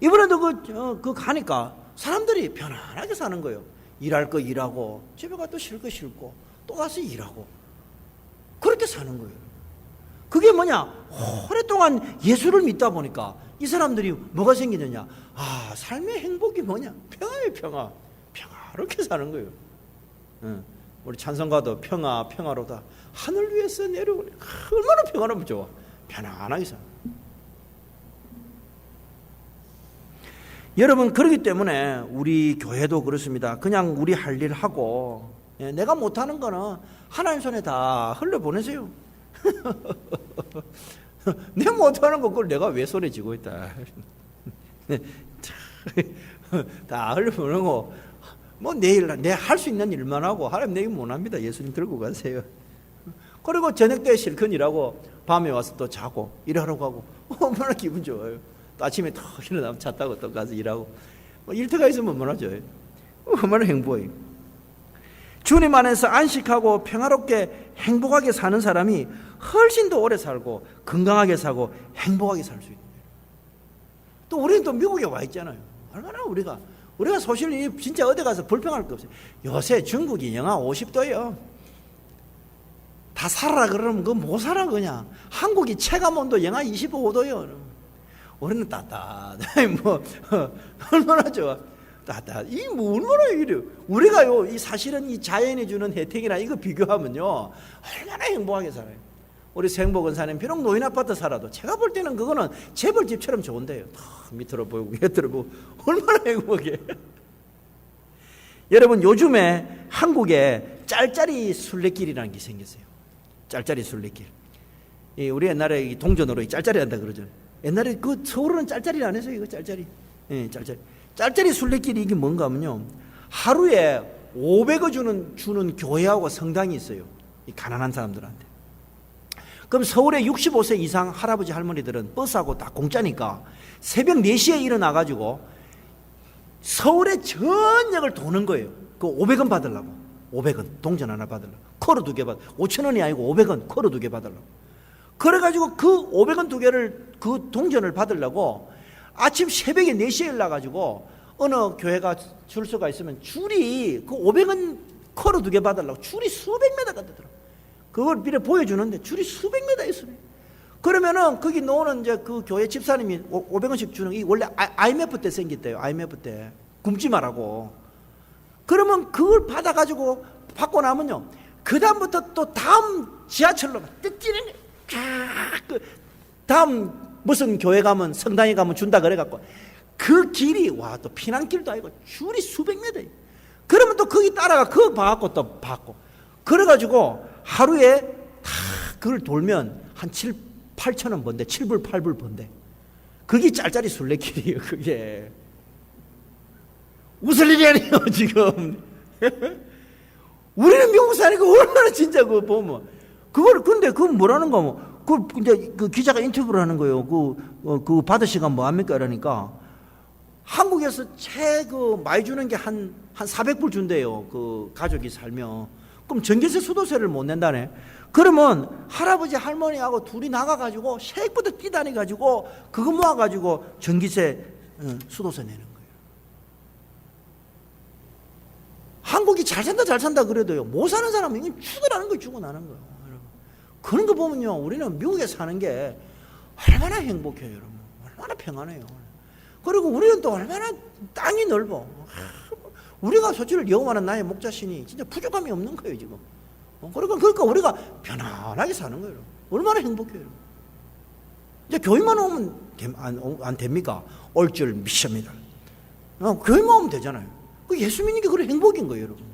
이번에도 그 가니까 사람들이 편안하게 사는 거예요. 일할 거 일하고, 집에 가도 쉴 거 쉴고, 또 가서 일하고. 그렇게 사는 거예요. 그게 뭐냐? 오랫동안 예수를 믿다 보니까 이 사람들이 뭐가 생기느냐? 아, 삶의 행복이 뭐냐? 평화예요, 평화. 평화롭게 사는 거예요. 우리 찬송가도 평화로다. 하늘 위에서 내려오네. 얼마나 평화로우면 좋아. 편안하게 살아. 여러분, 그렇기 때문에 우리 교회도 그렇습니다. 그냥 우리 할 일 하고, 내가 못하는 거는 하나님 손에 다 흘려보내세요. 내가 못하는 거 그걸 내가 왜 손에 쥐고 있다. 다 흘려보내고, 뭐 내일 내 할 수 있는 일만 하고, 하나님 내일 못합니다. 예수님 들고 가세요. 그리고 저녁 때 실컷 일하고 밤에 와서 또 자고 일하러 가고, 얼마나 기분 좋아요. 또 아침에 또 일어나면 차 타고 또 가서 일하고, 일터가 있으면 얼마나 좋아요. 얼마나 행복해요. 주님 안에서 안식하고 평화롭게 행복하게 사는 사람이 훨씬 더 오래 살고 건강하게 살고 행복하게 살 수 있는 거예요. 또 우리는 또 미국에 와 있잖아요. 얼마나 우리가 소실이 진짜 어디 가서 불평할 거 없어요. 요새 중국이 영하 50도예요. 다 살아라 그러면 그거 못 살아. 그냥 한국이 체감온도 영하 25도예요. 우리는 따뜻해. 뭐 얼마나 좋아. 이 뭐 얼마나 이래요. 우리가요, 이 사실은 이 자연이 주는 혜택이나 이거 비교하면요, 얼마나 행복하게 살아요. 우리 생복은사님 비록 노인 아파트 살아도 제가 볼 때는 그거는 재벌집처럼 좋은데요. 밑으로 보이고 밑으로 보고 얼마나 행복해. 여러분, 요즘에 한국에 짤짤이 순례길이라는 게 생겼어요. 짤짤이 순례길. 우리 옛날에 동전으로 짤짤이 한다 그러죠. 옛날에 그 서울은 짤짤이 안 했어요. 이거 짤짤이. 짤짤이. 짤짤이 순례길이 이게 뭔가 하면요, 하루에 500원 주는 교회하고 성당이 있어요. 이 가난한 사람들한테. 그럼 서울에 65세 이상 할아버지 할머니들은 버스하고 다 공짜니까 새벽 4시에 일어나가지고 서울의 전역을 도는 거예요. 그 500원 받으려고. 500원 동전 하나 받으려고. 코로 2개 받으려고. 5,000원이 아니고 500원 코로 2개 받으려고. 그래가지고 그 500원 2개를 그 동전을 받으려고 아침 새벽에 4시에 일어나가지고 어느 교회가 줄서가 있으면 줄이 그 500원 코로 2개 받으려고 줄이 수백 메다가 되더라고요. 그걸 미리 보여주는데 줄이 수백 메다 있어요. 그러면은 거기 노는 이제 그 교회 집사님이 500원씩 주는, 이 원래 IMF 때 생겼대요. IMF 때 굶지 말라고. 그러면 그걸 받아가지고 받고 나면요, 그 다음부터 또 다음 지하철로 뛰는 그 다음 무슨 교회 가면 성당에 가면 준다 그래갖고 그 길이 와 또 피난길도 아니고 줄이 수백 메다. 그러면 또 거기 따라가 그거 봐갖고 또 받고, 그래가지고 하루에 다 그걸 돌면 한 7, 8천 원 번대. 7불 8불 번대. 그게 짤짤이 순례길이에요. 그게 웃을 일이 아니에요 지금. 우리는 미국 사니까 얼마나 진짜 그거 보면 그걸, 근데 그건 뭐라는 거, 뭐 그 이제 그 기자가 인터뷰를 하는 거예요. 그 받으시간 뭐 합니까 이러니까 한국에서 많이 주는 게 한 400불 준대요. 그 가족이 살면. 그럼 전기세 수도세를 못 낸다네. 그러면 할아버지 할머니하고 둘이 나가가지고 새벽부터 뛰다니가지고 그거 모아가지고 전기세 수도세 내는 거예요. 한국이 잘 산다 그래도요, 못 사는 사람은 이건 죽어나는 거예요. 죽어나는 거예요. 여러분. 그런 거 보면요, 우리는 미국에 사는 게 얼마나 행복해요. 여러분. 얼마나 평안해요. 그리고 우리는 또 얼마나 땅이 넓어. 우리가 솔직히 여호와는 나의 목자시니 진짜 부족함이 없는 거예요 지금. 그러니까 우리가 편안하게 사는 거예요. 얼마나 행복해요. 이제 교회만 오면 안 됩니까? 올 줄 믿습니다. 교회만 오면 되잖아요. 그 예수 믿는 게 그런 행복인 거예요, 여러분.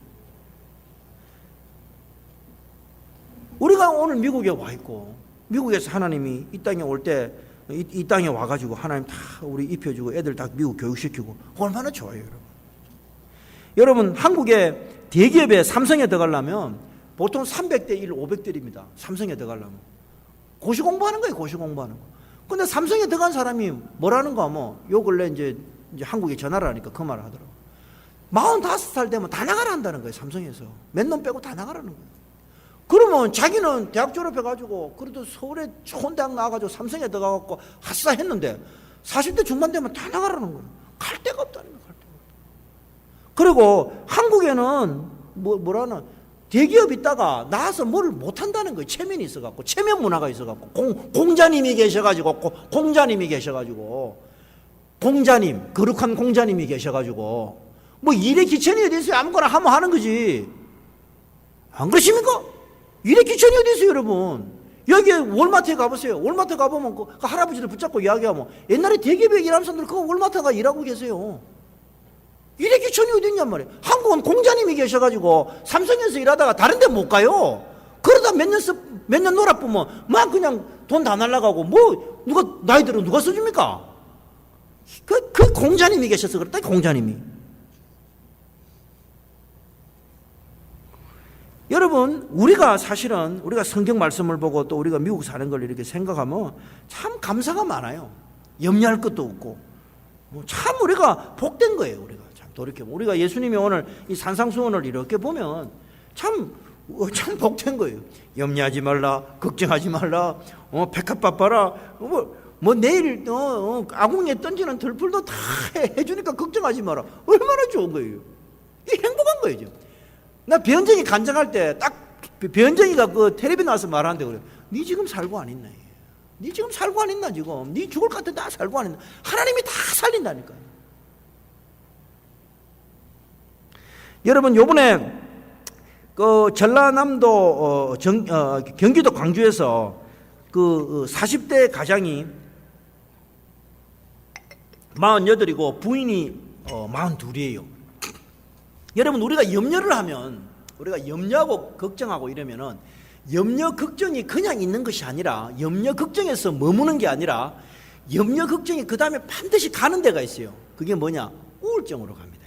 우리가 오늘 미국에 와 있고, 미국에서 하나님이 이 땅에 올 때 이 땅에 와가지고 하나님 다 우리 입혀주고 애들 다 미국 교육시키고 얼마나 좋아요, 여러분. 여러분, 한국의 대기업에 삼성에 들어가려면 보통 300대 1, 500대입니다. 삼성에 들어가려면. 고시 공부하는 거예요, 고시 공부하는 거. 근데 삼성에 들어간 사람이 뭐라는 거, 요 근래 이제 한국에 전화를 하니까 그 말을 하더라고. 45살 되면 다 나가라 한다는 거예요, 삼성에서. 몇 놈 빼고 다 나가라는 거예요. 그러면 자기는 대학 졸업해가지고, 그래도 서울에 좋은 대학 나와가지고 삼성에 들어가갖고 핫사 했는데, 40대 중반 되면 다 나가라는 거예요. 갈 데가 없다는 거예요, 갈 데가 없다. 그리고 한국에는, 뭐라나, 대기업 있다가 나와서 뭘 못한다는 거예요. 체면이 있어갖고, 체면 문화가 있어갖고, 공자님이 계셔가지고, 공자님, 거룩한 공자님이 계셔가지고, 뭐 일의 기천이 어디 있어요? 아무거나 하면 하는 거지. 안 그러십니까? 일의 기천이 어디 있어요, 여러분? 여기 월마트에 가보세요. 월마트 가보면 그 할아버지들 붙잡고 이야기하면 옛날에 대기업에 일하는 사람들 그 월마트가 일하고 계세요. 일의 기천이 어디 있냔 말이에요. 한국은 공자님이 계셔가지고 삼성에서 일하다가 다른 데 못 가요. 그러다 몇 년 놀아보면 막 그냥 돈 다 날라가고 나이들은 누가 써줍니까? 그 공자님이 계셔서 그렇다, 공자님이. 여러분, 우리가 사실은 우리가 성경 말씀을 보고 또 우리가 미국 사는 걸 이렇게 생각하면 참 감사가 많아요. 염려할 것도 없고. 참 우리가 복된 거예요, 우리가. 참 돌이켜보면. 우리가 예수님이 오늘 이 산상수훈을 이렇게 보면 참 복된 거예요. 염려하지 말라, 걱정하지 말라, 백합 바빠라, 내일, 아궁이에 던지는 들풀도 다 해주니까 걱정하지 마라. 얼마나 좋은 거예요. 이게 행복한 거예요, 지금. 나 변정이 간증할 때 딱 변정이가 그 텔레비 나와서 말하는데 그래. 니 지금 살고 안 있나? 니 지금 살고 안 있나 지금? 니 죽을 것 같은데 나 살고 안 있나? 하나님이 다 살린다니까요. 여러분, 요번에 그 전라남도 경기도 광주에서 그 40대 가장이 48이고 부인이 42이에요. 여러분, 우리가 염려를 하면, 우리가 염려하고 걱정하고 이러면은, 염려 걱정이 그냥 있는 것이 아니라, 염려 걱정에서 머무는 게 아니라, 염려 걱정이 그 다음에 반드시 가는 데가 있어요. 그게 뭐냐? 우울증으로 갑니다.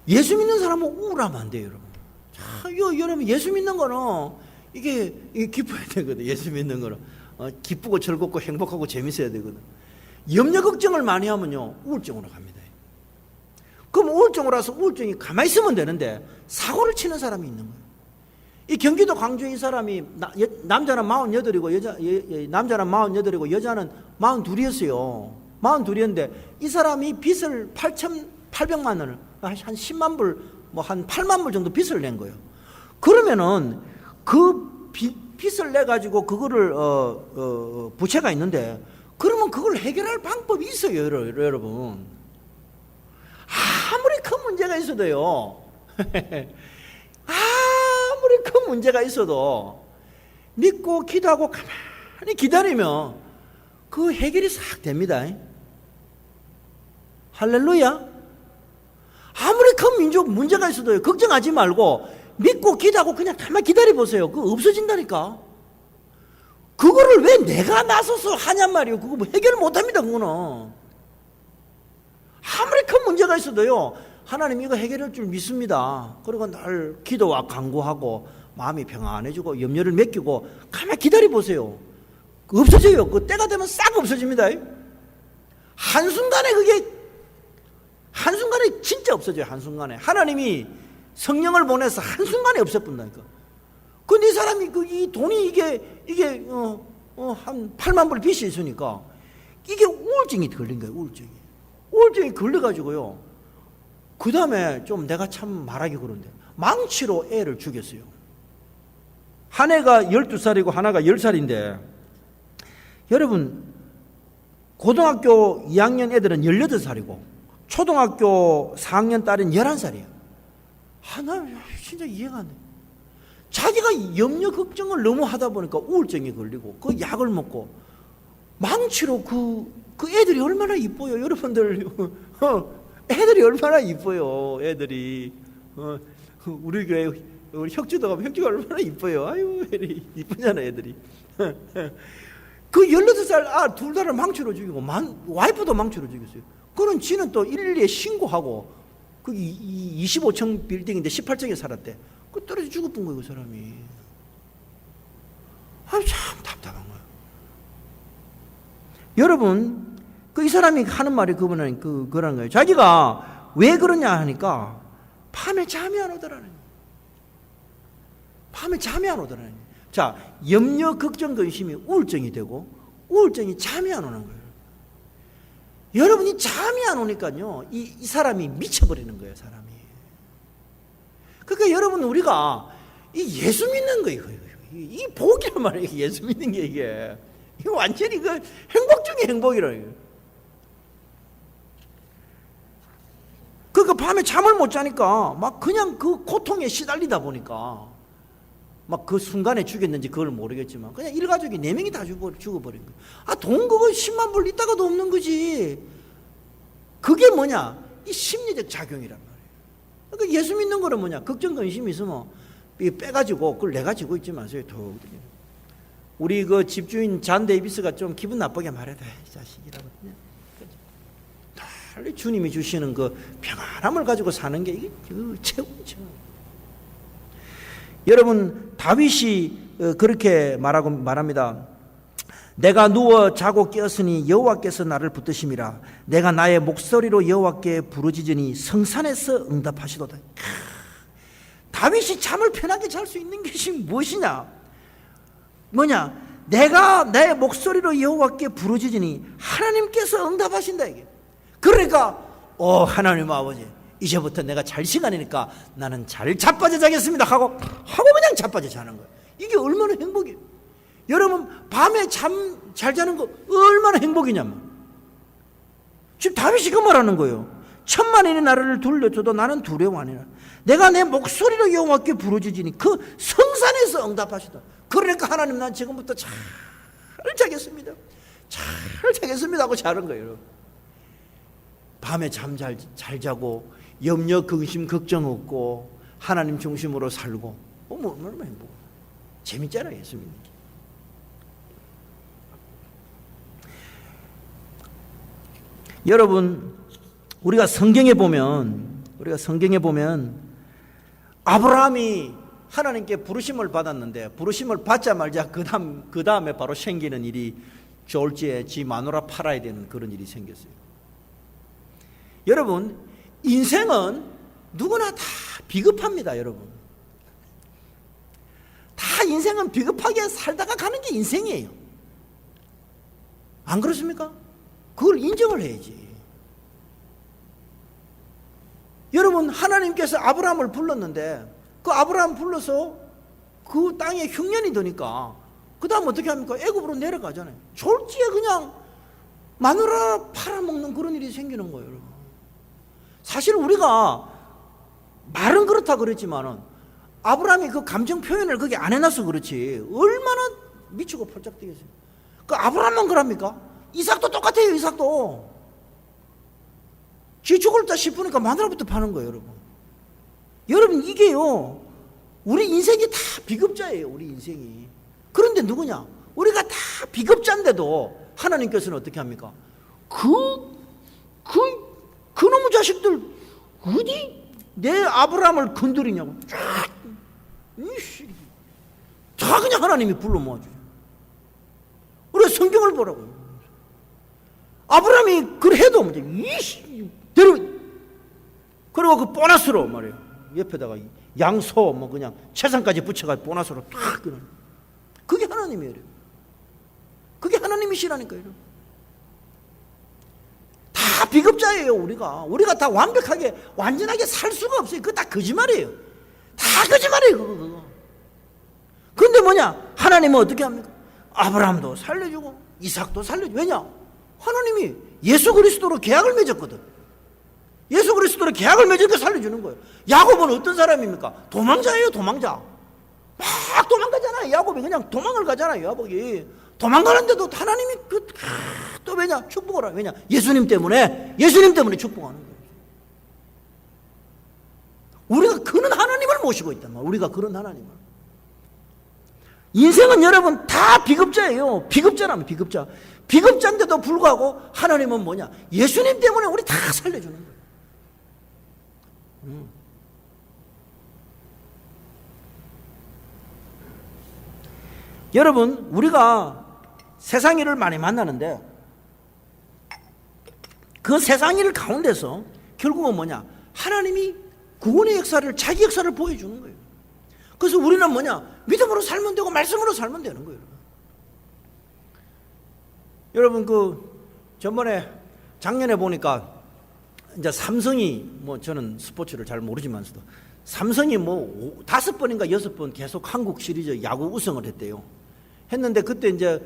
예수 믿는 사람은 우울하면 안 돼요, 여러분. 여러분, 예수 믿는 거는, 이게 기뻐야 되거든, 예수 믿는 거는. 기쁘고 즐겁고 행복하고 재밌어야 되거든. 염려 걱정을 많이 하면요, 우울증으로 갑니다. 그럼 우울증으로 와서 우울증이 가만히 있으면 되는데 사고를 치는 사람이 있는 거예요. 이 경기도 광주에 이 사람이 남자는 48이고 남자는 48이고 여자는 42이었어요. 42이었는데 이 사람이 빚을 8,800만 원을 한 10만 불, 한 8만 불 정도 빚을 낸 거예요. 그러면은 그 빚을 내 가지고 그거를 부채가 있는데 그러면 그걸 해결할 방법이 있어요, 여러분. 아무리 큰 문제가 있어도요. 아무리 큰 문제가 있어도 믿고 기도하고 가만히 기다리면 그 해결이 싹 됩니다. 할렐루야. 아무리 큰 문제가 있어도요, 걱정하지 말고 믿고 기도하고 그냥 가만히 기다려보세요. 그거 없어진다니까. 그거를 왜 내가 나서서 하냔 말이에요. 그거 해결 못합니다, 그거는. 아무리 큰 문제가 있어도요, 하나님 이거 해결할 줄 믿습니다. 그리고 늘 기도와 간구하고 마음이 평안해지고 염려를 맡기고 가만히 기다려보세요. 없어져요. 그 때가 되면 싹 없어집니다. 한순간에 진짜 없어져요. 한순간에. 하나님이 성령을 보내서 한순간에 없애뿐다니까. 근데 이 사람이 이 돈이 이게 한 8만 불 빚이 있으니까 이게 우울증이 걸린 거예요. 우울증이 걸려가지고요. 그 다음에 좀 내가 참 말하기 그런데 망치로 애를 죽였어요. 한 애가 12살이고 하나가 10살인데 여러분 고등학교 2학년 애들은 18살이고 초등학교 4학년 딸은 11살이에요. 나 진짜 이해가 안 돼. 자기가 염려 걱정을 너무 하다 보니까 우울증이 걸리고 그 약을 먹고 망치로 그 애들이 얼마나 이뻐요. 여러분들 애들이 얼마나 이뻐요. 애들이 우리 교회 우리 혁주도 가면 혁주가 얼마나 이뻐요. 아유 이쁘잖아 애들이. 그 18살 둘 다를 망치로 죽이고 와이프도 망치로 죽였어요. 그는 지는 또 112에 신고하고 거기 25층 빌딩인데 18층에 살았대. 그 떨어져 죽어본 거예요, 그 사람이. 참 답답한 거예요. 여러분, 이 사람이 하는 말이 그분은 그런 거예요. 자기가 왜 그러냐 하니까 밤에 잠이 안 오더라는 거예요. 밤에 잠이 안 오더라는 거예요. 자, 염려, 걱정, 근심이 우울증이 되고 우울증이 잠이 안 오는 거예요. 여러분이 잠이 안 오니까요, 이 사람이 미쳐버리는 거예요, 사람이. 그러니까 여러분, 우리가 이 예수 믿는 거예요. 이 복이란 말이에요. 예수 믿는 게 이게 완전히 행복 중에 행복이라요. 그러니까 밤에 잠을 못 자니까 막 그냥 그 고통에 시달리다 보니까 막 그 순간에 죽였는지 그걸 모르겠지만 그냥 일가족이 4명이 다 죽어버린 거예요. 돈 그거 10만 불 있다가도 없는 거지. 그게 뭐냐? 이 심리적 작용이란 말이에요. 그러니까 예수 믿는 거는 뭐냐? 걱정, 근심이 있으면 빼가지고 그걸 내가 지고 있지 마세요. 우리 그 집주인 잔 데이비스가 좀 기분 나쁘게 말해도 이 자식이라거든요. 달리 주님이 주시는 그 평안함을 가지고 사는 게 이게 최고죠. 여러분, 다윗이 그렇게 말합니다. 내가 누워 자고 깨었으니 여호와께서 나를 붙드심이라. 내가 나의 목소리로 여호와께 부르짖으니 성산에서 응답하시도다. 다윗이 잠을 편하게 잘 수 있는 것이 무엇이냐? 뭐냐? 내가 내 목소리로 여호와께 부르짖으니 하나님께서 응답하신다 이게. 그러니까 하나님 아버지, 이제부터 내가 잘 시간이니까 나는 잘 자빠져 자겠습니다 하고 그냥 자빠져 자는 거예요. 이게 얼마나 행복이에요. 여러분, 밤에 잠 잘 자는 거 얼마나 행복이냐면 지금 다윗이 그 말하는 거예요. 천만인이 나를 둘러줘도 나는 두려워 아니라 내가 내 목소리로 여호와께 부르짖으니 그 성산에서 응답하시다. 그러니까 하나님, 난 지금부터 잘 자겠습니다. 잘 자겠습니다 하고 자는 거예요. 밤에 잠 잘 자고 염려, 근심, 걱정 없고 하나님 중심으로 살고 얼마나 행복. 재밌잖아요, 예수 믿는 게. 여러분, 우리가 성경에 보면 아브라함이 하나님께 부르심을 받았는데 부르심을 받자마자 그 다음에 바로 생기는 일이 졸지에 지 마누라 팔아야 되는 그런 일이 생겼어요. 여러분, 인생은 누구나 다 비겁합니다. 여러분, 다 인생은 비겁하게 살다가 가는 게 인생이에요. 안 그렇습니까? 그걸 인정을 해야지. 여러분, 하나님께서 아브라함을 불렀는데 그 아브라함 불러서 그 땅에 흉년이 드니까 그 다음 어떻게 합니까? 애굽으로 내려가잖아요. 졸지에 그냥 마누라 팔아먹는 그런 일이 생기는 거예요. 여러분, 사실 우리가 말은 그렇다 그랬지만은 아브라함이 그 감정 표현을 거기 안 해놔서 그렇지 얼마나 미치고 펄쩍 뛰겠어요. 그 아브라함만 그럽니까? 이삭도 똑같아요. 이삭도 쥐 죽을다 싶으니까 마누라부터 파는 거예요. 여러분 이게요, 우리 인생이 다 비겁자예요. 우리 인생이. 그런데 누구냐? 우리가 다 비겁자인데도 하나님께서는 어떻게 합니까? 그놈의 자식들 어디 내 아브라함을 건드리냐고 다 그냥 하나님이 불러 모아줘요. 우리가 성경을 보라고요. 아브라함이 그래 해도 그리고 그 보너스로 말이에요. 옆에다가 양소 뭐 그냥 채상까지 붙여가지고 보너스로 탁 그냥. 그게 하나님이에요. 그게 하나님이시라니까요. 다 비겁자예요. 우리가 다 완벽하게 완전하게 살 수가 없어요. 그거 다 거짓말이에요. 다 거짓말이에요. 그거. 그런데 뭐냐? 하나님은 어떻게 합니까? 아브라함도 살려주고 이삭도 살려주고. 왜냐? 하나님이 예수 그리스도로 계약을 맺었거든. 예수 그리스도로 계약을 맺으니까 살려주는 거예요. 야곱은 어떤 사람입니까? 도망자예요. 도망자. 막 도망가잖아요. 야곱이 그냥 도망을 가잖아요. 야곱이 도망가는데도 하나님이 또 왜냐? 축복을 하라. 왜냐? 예수님 때문에 축복하는 거예요. 우리가 그런 하나님을 모시고 있단 말이에요. 우리가 그런 하나님을. 인생은 여러분 다 비급자예요. 비급자라면 비급자. 비급자인데도 불구하고 하나님은 뭐냐? 예수님 때문에 우리 다 살려주는 거예요. 여러분, 우리가 세상 일을 많이 만나는데 그 세상 일 가운데서 결국은 뭐냐? 하나님이 구원의 역사를, 자기 역사를 보여주는 거예요. 그래서 우리는 뭐냐? 믿음으로 살면 되고 말씀으로 살면 되는 거예요. 여러분, 작년에 보니까 이제 삼성이 저는 스포츠를 잘 모르지만서도 삼성이 5번인가 6번 계속 한국 시리즈 야구 우승을 했대요. 했는데 그때 이제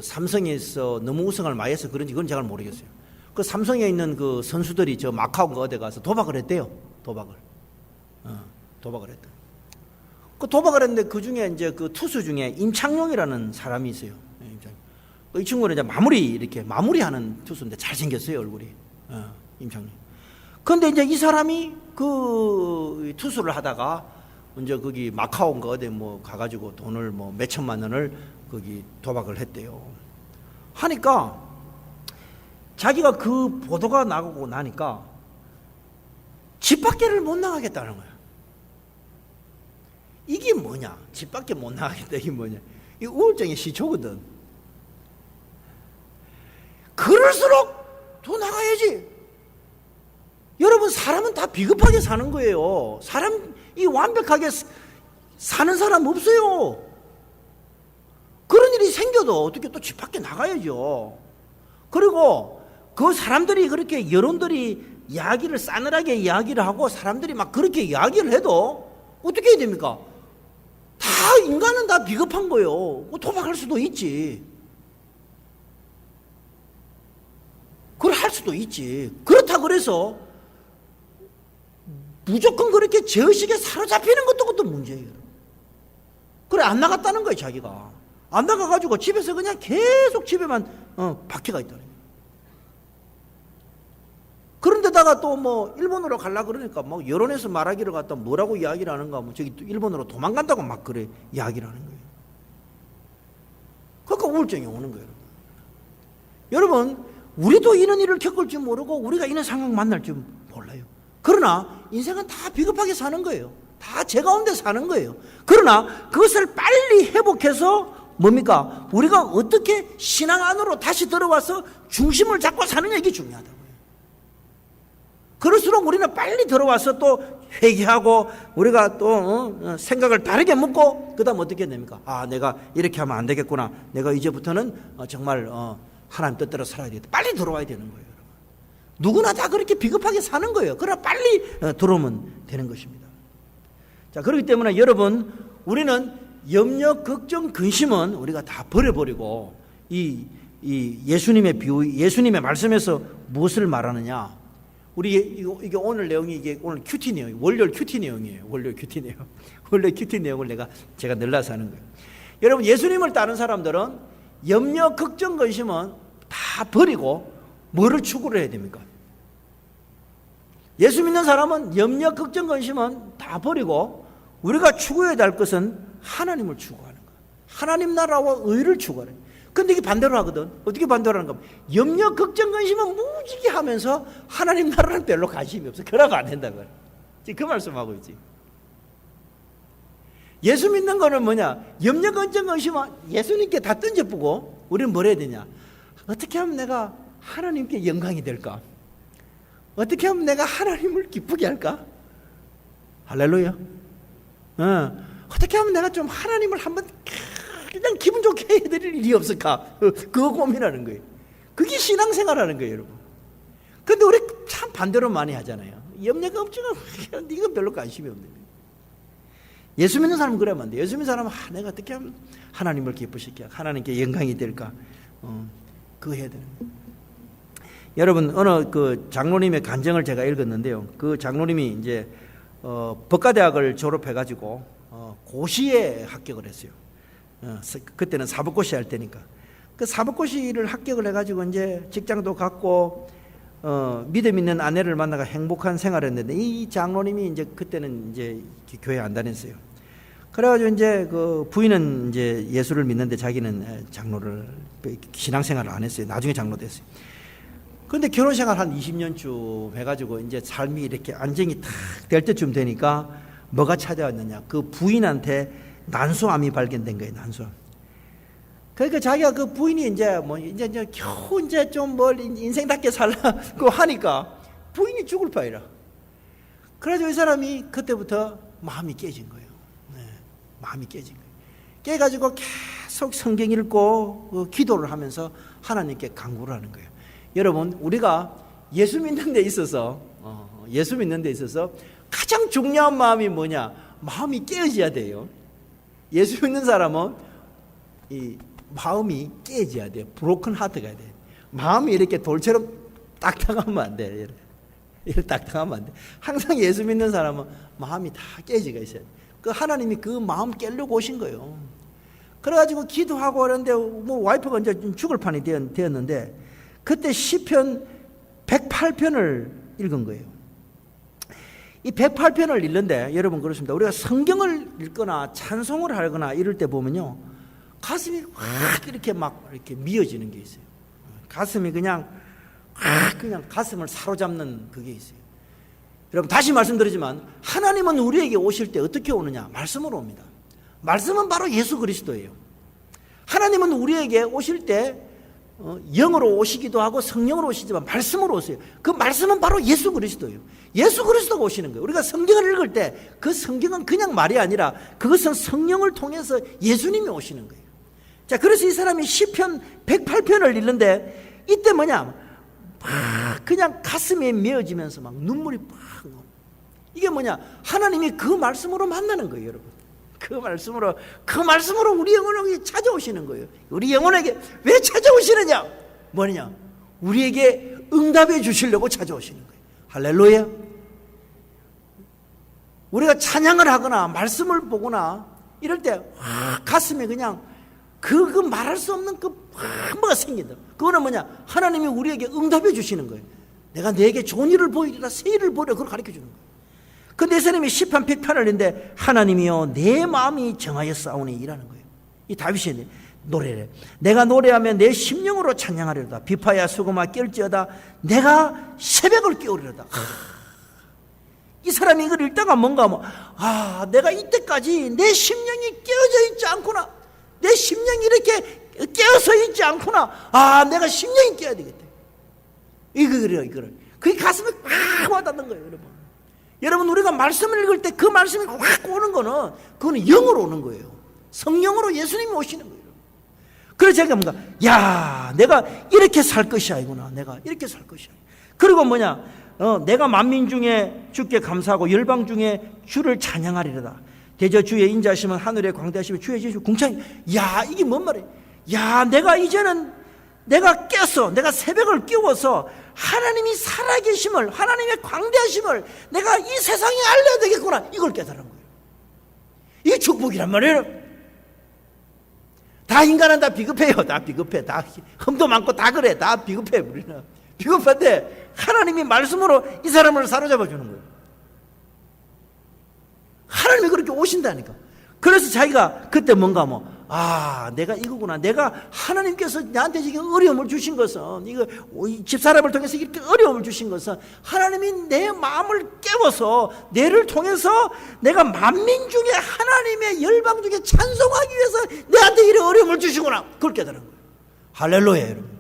삼성에서 너무 우승을 많이 해서 그런지 그건 잘 모르겠어요. 그 삼성에 있는 그 선수들이 저 마카오인가 어디 가서 도박을 했대요. 도박을 했대. 그 도박을 했는데 그 중에 이제 그 투수 중에 임창용이라는 사람이 있어요. 이 친구는 이제 마무리하는 투수인데 잘생겼어요, 얼굴이. 임창용. 그런데 이제 이 사람이 그 투수를 하다가 이제 거기 마카오인가 어디 가가지고 돈을 몇 천만 원을 거기 도박을 했대요. 하니까 자기가 그 보도가 나가고 나니까 집 밖에를 못 나가겠다는 거야. 이게 뭐냐? 집 밖에 못 나가겠다. 이게 뭐냐? 이 우울증의 시초거든. 그럴수록 더 나가야지. 여러분, 사람은 다 비겁하게 사는 거예요. 사람이 완벽하게 사는 사람 없어요. 그런 일이 생겨도 어떻게 또 집 밖에 나가야죠. 그리고 그 사람들이 그렇게 여론들이 이야기를 싸늘하게 이야기를 하고 사람들이 막 그렇게 이야기를 해도 어떻게 해야 됩니까? 다 인간은 다 비겁한 거예요. 도박할 수도 있지. 그걸 할 수도 있지. 그렇다고 그래서 무조건 그렇게 죄의식에 사로잡히는 것도 그것도 문제예요. 그래, 안 나갔다는 거예요, 자기가. 안 나가가지고 집에서 그냥 계속 집에만 박혀가 있다는 거예요. 그런데다가 또 일본으로 가려고 그러니까 여론에서 말하기를 갖다 뭐라고 이야기를 하는가, 저기 또 일본으로 도망간다고 막 그래 이야기를 하는 거예요. 그러니까 우울증이 오는 거예요. 여러분, 우리도 이런 일을 겪을 줄 모르고 우리가 이런 상황 만날 줄 몰라요. 그러나 인생은 다 비겁하게 사는 거예요. 다 죄 가운데 사는 거예요. 그러나 그것을 빨리 회복해서 뭡니까? 우리가 어떻게 신앙 안으로 다시 들어와서 중심을 잡고 사느냐, 이게 중요하다고요. 그럴수록 우리는 빨리 들어와서 또 회개하고 우리가 또 생각을 다르게 묻고 그 다음 어떻게 됩니까? 내가 이렇게 하면 안 되겠구나. 내가 이제부터는 정말 하나님 뜻대로 살아야 되겠다. 빨리 들어와야 되는 거예요. 누구나 다 그렇게 비겁하게 사는 거예요. 그러나 빨리 들어오면 되는 것입니다. 자, 그렇기 때문에 여러분, 우리는 염려, 걱정, 근심은 우리가 다 버려버리고 이 예수님의 비유, 예수님의 말씀에서 무엇을 말하느냐? 우리 이게 오늘 내용이 이게 오늘 큐티 내용, 월요일 큐티 내용이에요. 월요일 큐티 내용. 원래 큐티 내용을 제가 늘려서 하는 거예요. 여러분, 예수님을 따른 사람들은 염려, 걱정, 근심은 다 버리고 뭐를 추구를 해야 됩니까? 예수 믿는 사람은 염려, 걱정, 근심은 다 버리고 우리가 추구해야 될 것은 하나님을 추구하는 거예요. 하나님 나라와 의를 추구하는 거예요. 근데 이게 반대로 하거든. 어떻게 반대로 하는가? 염려, 걱정, 근심은 무지개 하면서 하나님 나라는 별로 관심이 없어. 그러면 안 된다고요. 지금 그 말씀하고 있지. 예수 믿는 거는 뭐냐? 염려, 걱정, 근심은 예수님께 다 던져보고 우리는 뭘 해야 되냐? 어떻게 하면 내가 하나님께 영광이 될까? 어떻게 하면 내가 하나님을 기쁘게 할까? 할렐루야. 어떻게 하면 내가 좀 하나님을 한번 그냥 기분 좋게 해드릴 일이 없을까? 그거 고민하는 거예요. 그게 신앙생활하는 거예요, 여러분. 근데 우리 참 반대로 많이 하잖아요. 염려가 없지만 이건 별로 관심이 없는 거예요. 예수 믿는 사람은 그러면 안 돼요. 예수 믿는 사람은 내가 어떻게 하면 하나님을 기쁘시게 하나님께 영광이 될까? 그거 해야 되는 거예요. 여러분, 어느 그 장로님의 간증을 제가 읽었는데요. 그 장로님이 이제 법과대학을 졸업해가지고 고시에 합격을 했어요. 그때는 사법고시 할 때니까. 그 사법고시를 합격을 해가지고 이제 직장도 갖고 믿음 있는 아내를 만나가 행복한 생활을 했는데, 이 장로님이 이제 그때는 이제 교회 안 다녔어요. 그래가지고 이제 그 부인은 이제 예수를 믿는데 자기는 장로를 신앙생활을 안 했어요. 나중에 장로 됐어요. 그런데 결혼생활 한 20년쯤 해가지고 이제 삶이 이렇게 안정이 탁 될 때쯤 되니까 뭐가 찾아왔느냐? 그 부인한테 난소암이 발견된 거예요. 난소암. 그러니까 자기가 그 부인이 이제 겨우 이제 좀 뭘 인생답게 살라고 하니까 부인이 죽을 바이라. 그래서 이 사람이 그때부터 마음이 깨진 거예요. 마음이 깨진 거예요. 깨가지고 계속 성경 읽고 기도를 하면서 하나님께 간구를 하는 거예요. 여러분, 우리가 예수 믿는 데 있어서 가장 중요한 마음이 뭐냐? 마음이 깨어져야 돼요. 예수 믿는 사람은 이 마음이 깨져야 돼요. 브로큰 하트가 돼요. 마음이 이렇게 돌처럼 딱딱하면 안 돼요. 이렇게 딱딱하면 안 돼요. 항상 예수 믿는 사람은 마음이 다 깨지가 있어야 돼요. 그 하나님이 그 마음 깨려고 오신 거예요. 그래가지고 기도하고 하는데 뭐 와이프가 이제 죽을 판이 되었는데 그때 시편 108편을 읽은 거예요. 이 108편을 읽는데 여러분 그렇습니다. 우리가 성경을 읽거나 찬송을 하거나 이럴 때 보면요, 가슴이 확 이렇게 막 이렇게 미어지는 게 있어요. 가슴이 그냥 가슴을 사로잡는 그게 있어요. 여러분 다시 말씀드리지만 하나님은 우리에게 오실 때 어떻게 오느냐? 말씀으로 옵니다. 말씀은 바로 예수 그리스도예요. 하나님은 우리에게 오실 때 영으로 오시기도 하고 성령으로 오시지만 말씀으로 오세요. 그 말씀은 바로 예수 그리스도예요. 예수 그리스도가 오시는 거예요. 우리가 성경을 읽을 때 그 성경은 그냥 말이 아니라 그것은 성령을 통해서 예수님이 오시는 거예요. 자, 그래서 이 사람이 시편 108편을 읽는데 이때 뭐냐? 막 그냥 가슴이 메어지면서 막 눈물이 팍 나요. 이게 뭐냐? 하나님이 그 말씀으로 만나는 거예요, 여러분. 그 말씀으로 우리 영혼에게 찾아오시는 거예요. 우리 영혼에게 왜 찾아오시느냐? 뭐냐? 우리에게 응답해 주시려고 찾아오시는 거예요. 할렐루야. 우리가 찬양을 하거나 말씀을 보거나 이럴 때 가슴에 그냥 그 말할 수 없는 뭐가 생긴다. 그거는 뭐냐? 하나님이 우리에게 응답해 주시는 거예요. 내가 너에게 좋은 일을 보이리라, 새 일을 보리라, 그걸 가르쳐 주는 거예요. 근데 이 사람이 시편 108편을 읽는데 하나님이여 내 마음이 정하여 싸우니 이라는 거예요. 이 다윗이 노래래. 내가 노래하면 내 심령으로 찬양하리로다. 비파야 수고마 깰지어다. 내가 새벽을 깨우리로다. 이 사람이 이걸 읽다가 뭔가 내가 이때까지 내 심령이 깨어져 있지 않구나. 내 심령이 이렇게 깨어서 있지 않구나. 내가 심령이 깨어야 되겠다. 이거를. 그게 가슴에 확 와닿는 거예요, 여러분. 여러분, 우리가 말씀을 읽을 때 그 말씀이 확 오는 그거는 영으로 오는 거예요. 성령으로 예수님이 오시는 거예요. 그래서 제가 내가 이렇게 살 것이 아니구나. 내가 이렇게 살 것이 아니구나. 그리고 내가 만민 중에 주께 감사하고 열방 중에 주를 찬양하리로다. 대저 주의 인자하시면 하늘에 광대하시면 주의 지주 궁창이. 이게 뭔 말이야? 내가 이제는 내가 깼어. 내가 새벽을 깨워서 하나님이 살아계심을, 하나님의 광대하심을 내가 이 세상에 알려야 되겠구나. 이걸 깨달은 거예요. 이게 축복이란 말이에요. 다 인간은 다 비겁해요. 다 비겁해. 다 흠도 많고 다 그래. 다 비겁해. 우리는 비겁한데 하나님이 말씀으로 이 사람을 사로잡아 주는 거예요. 하나님이 그렇게 오신다니까. 그래서 자기가 그때 내가 이거구나. 내가 하나님께서 나한테 지금 어려움을 주신 것은, 이거 집사람을 통해서 이렇게 어려움을 주신 것은 하나님이 내 마음을 깨워서 내를 통해서 내가 만민 중에 하나님의 열방 중에 찬송하기 위해서 내한테 이런 어려움을 주시구나. 그걸 깨달은 거예요. 할렐루야, 여러분.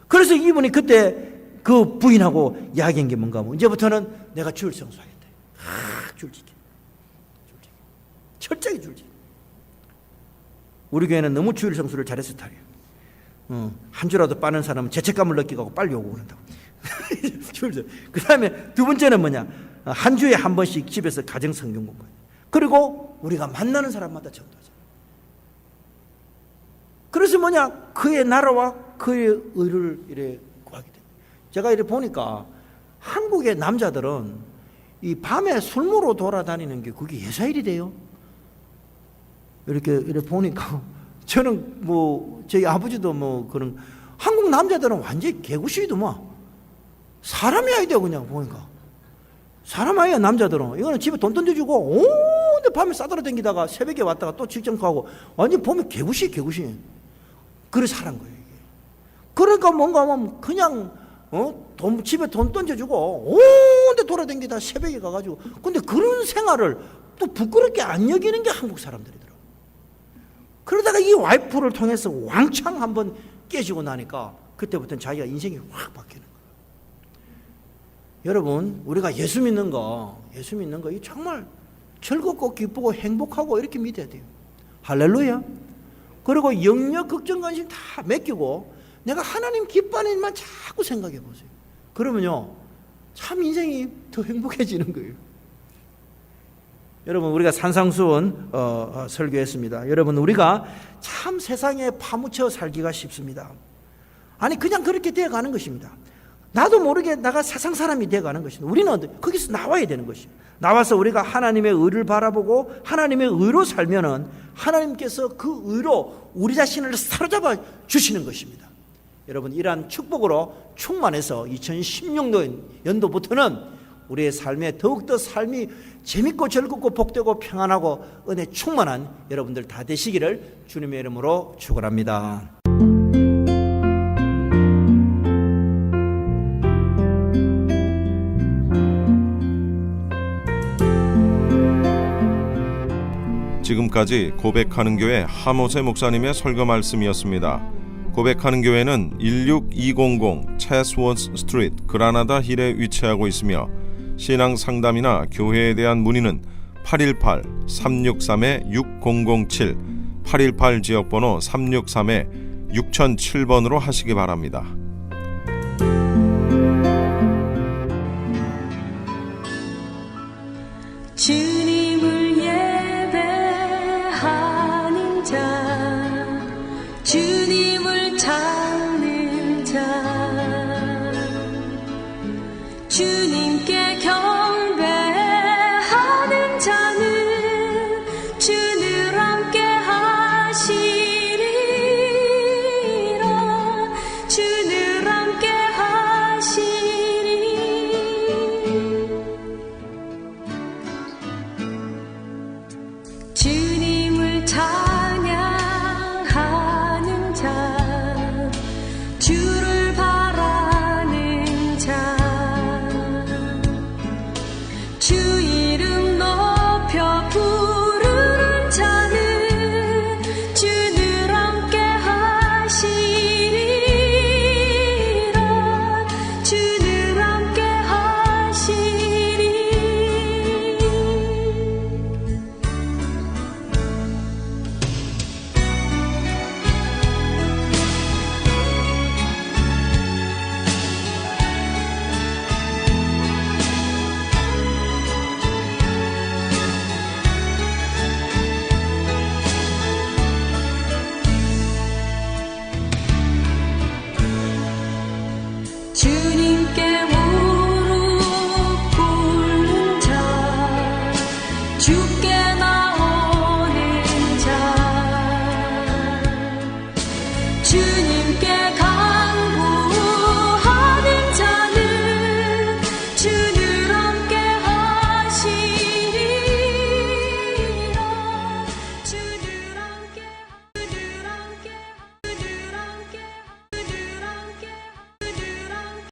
그래서 이분이 그때 그 부인하고 이야기한 게 이제부터는 내가 주일 성수하겠다. 줄지게. 철저히 줄지게. 우리 교회는 너무 주일 성수를 잘해서 스타일이에요. 한 주라도 빠는 사람은 죄책감을 느끼고 빨리 오고 그런다고. 그 다음에 두 번째는 뭐냐? 한 주에 한 번씩 집에서 가정 성경 공부. 그리고 우리가 만나는 사람마다 전도하자. 그래서 뭐냐? 그의 나라와 그의 의를 이래 구하게 돼. 제가 이래 보니까 한국의 남자들은 이 밤에 술모로 돌아다니는 게 그게 예사일이래요. 이렇게 보니까 저는 뭐 저희 아버지도 뭐 그런 한국 남자들은 완전히 개구시도 뭐 사람이 아니대요. 그냥 보니까 사람 아니야. 남자들은 이거는 집에 돈 던져주고 온데 밤에 싸돌아다니다가 새벽에 왔다가 또 직장 가고 완전 보면 개구시 그래 사는 거예요. 이게. 그러니까 뭔가 하면 그냥 집에 돈 던져주고 온데 돌아다니다 새벽에 가가지고 근데 그런 생활을 또 부끄럽게 안 여기는 게 한국 사람들이더라고요. 그러다가 이 와이프를 통해서 왕창 한번 깨지고 나니까 그때부터는 자기가 인생이 확 바뀌는 거예요. 여러분, 우리가 예수 믿는 거 이 정말 즐겁고 기쁘고 행복하고 이렇게 믿어야 돼요. 할렐루야. 그리고 영역, 걱정, 관심 다 맡기고 내가 하나님 기뻐하는 일만 자꾸 생각해 보세요. 그러면요, 참 인생이 더 행복해지는 거예요. 여러분, 우리가 산상수훈 설교했습니다. 여러분, 우리가 참 세상에 파묻혀 살기가 쉽습니다. 아니 그냥 그렇게 되어가는 것입니다. 나도 모르게 내가 세상 사람이 되어가는 것입니다. 우리는 거기서 나와야 되는 것이에요. 나와서 우리가 하나님의 의를 바라보고 하나님의 의로 살면은 하나님께서 그 의로 우리 자신을 사로잡아 주시는 것입니다. 여러분, 이러한 축복으로 충만해서 2016년도부터는 우리의 삶에 더욱더 삶이 재밌고 즐겁고 복되고 평안하고 은혜 충만한 여러분들 다 되시기를 주님의 이름으로 축원합니다. 지금까지 고백하는 교회 하모세 목사님의 설교 말씀이었습니다. 고백하는 교회는 16200 체스워스 스트리트 그라나다 힐에 위치하고 있으며 신앙 상담이나 교회에 대한 문의는 818-363-6007 818 지역번호 363-6007번으로 하시기 바랍니다. 주님을 예배하는 자, 주님을 찾는 자, 주님께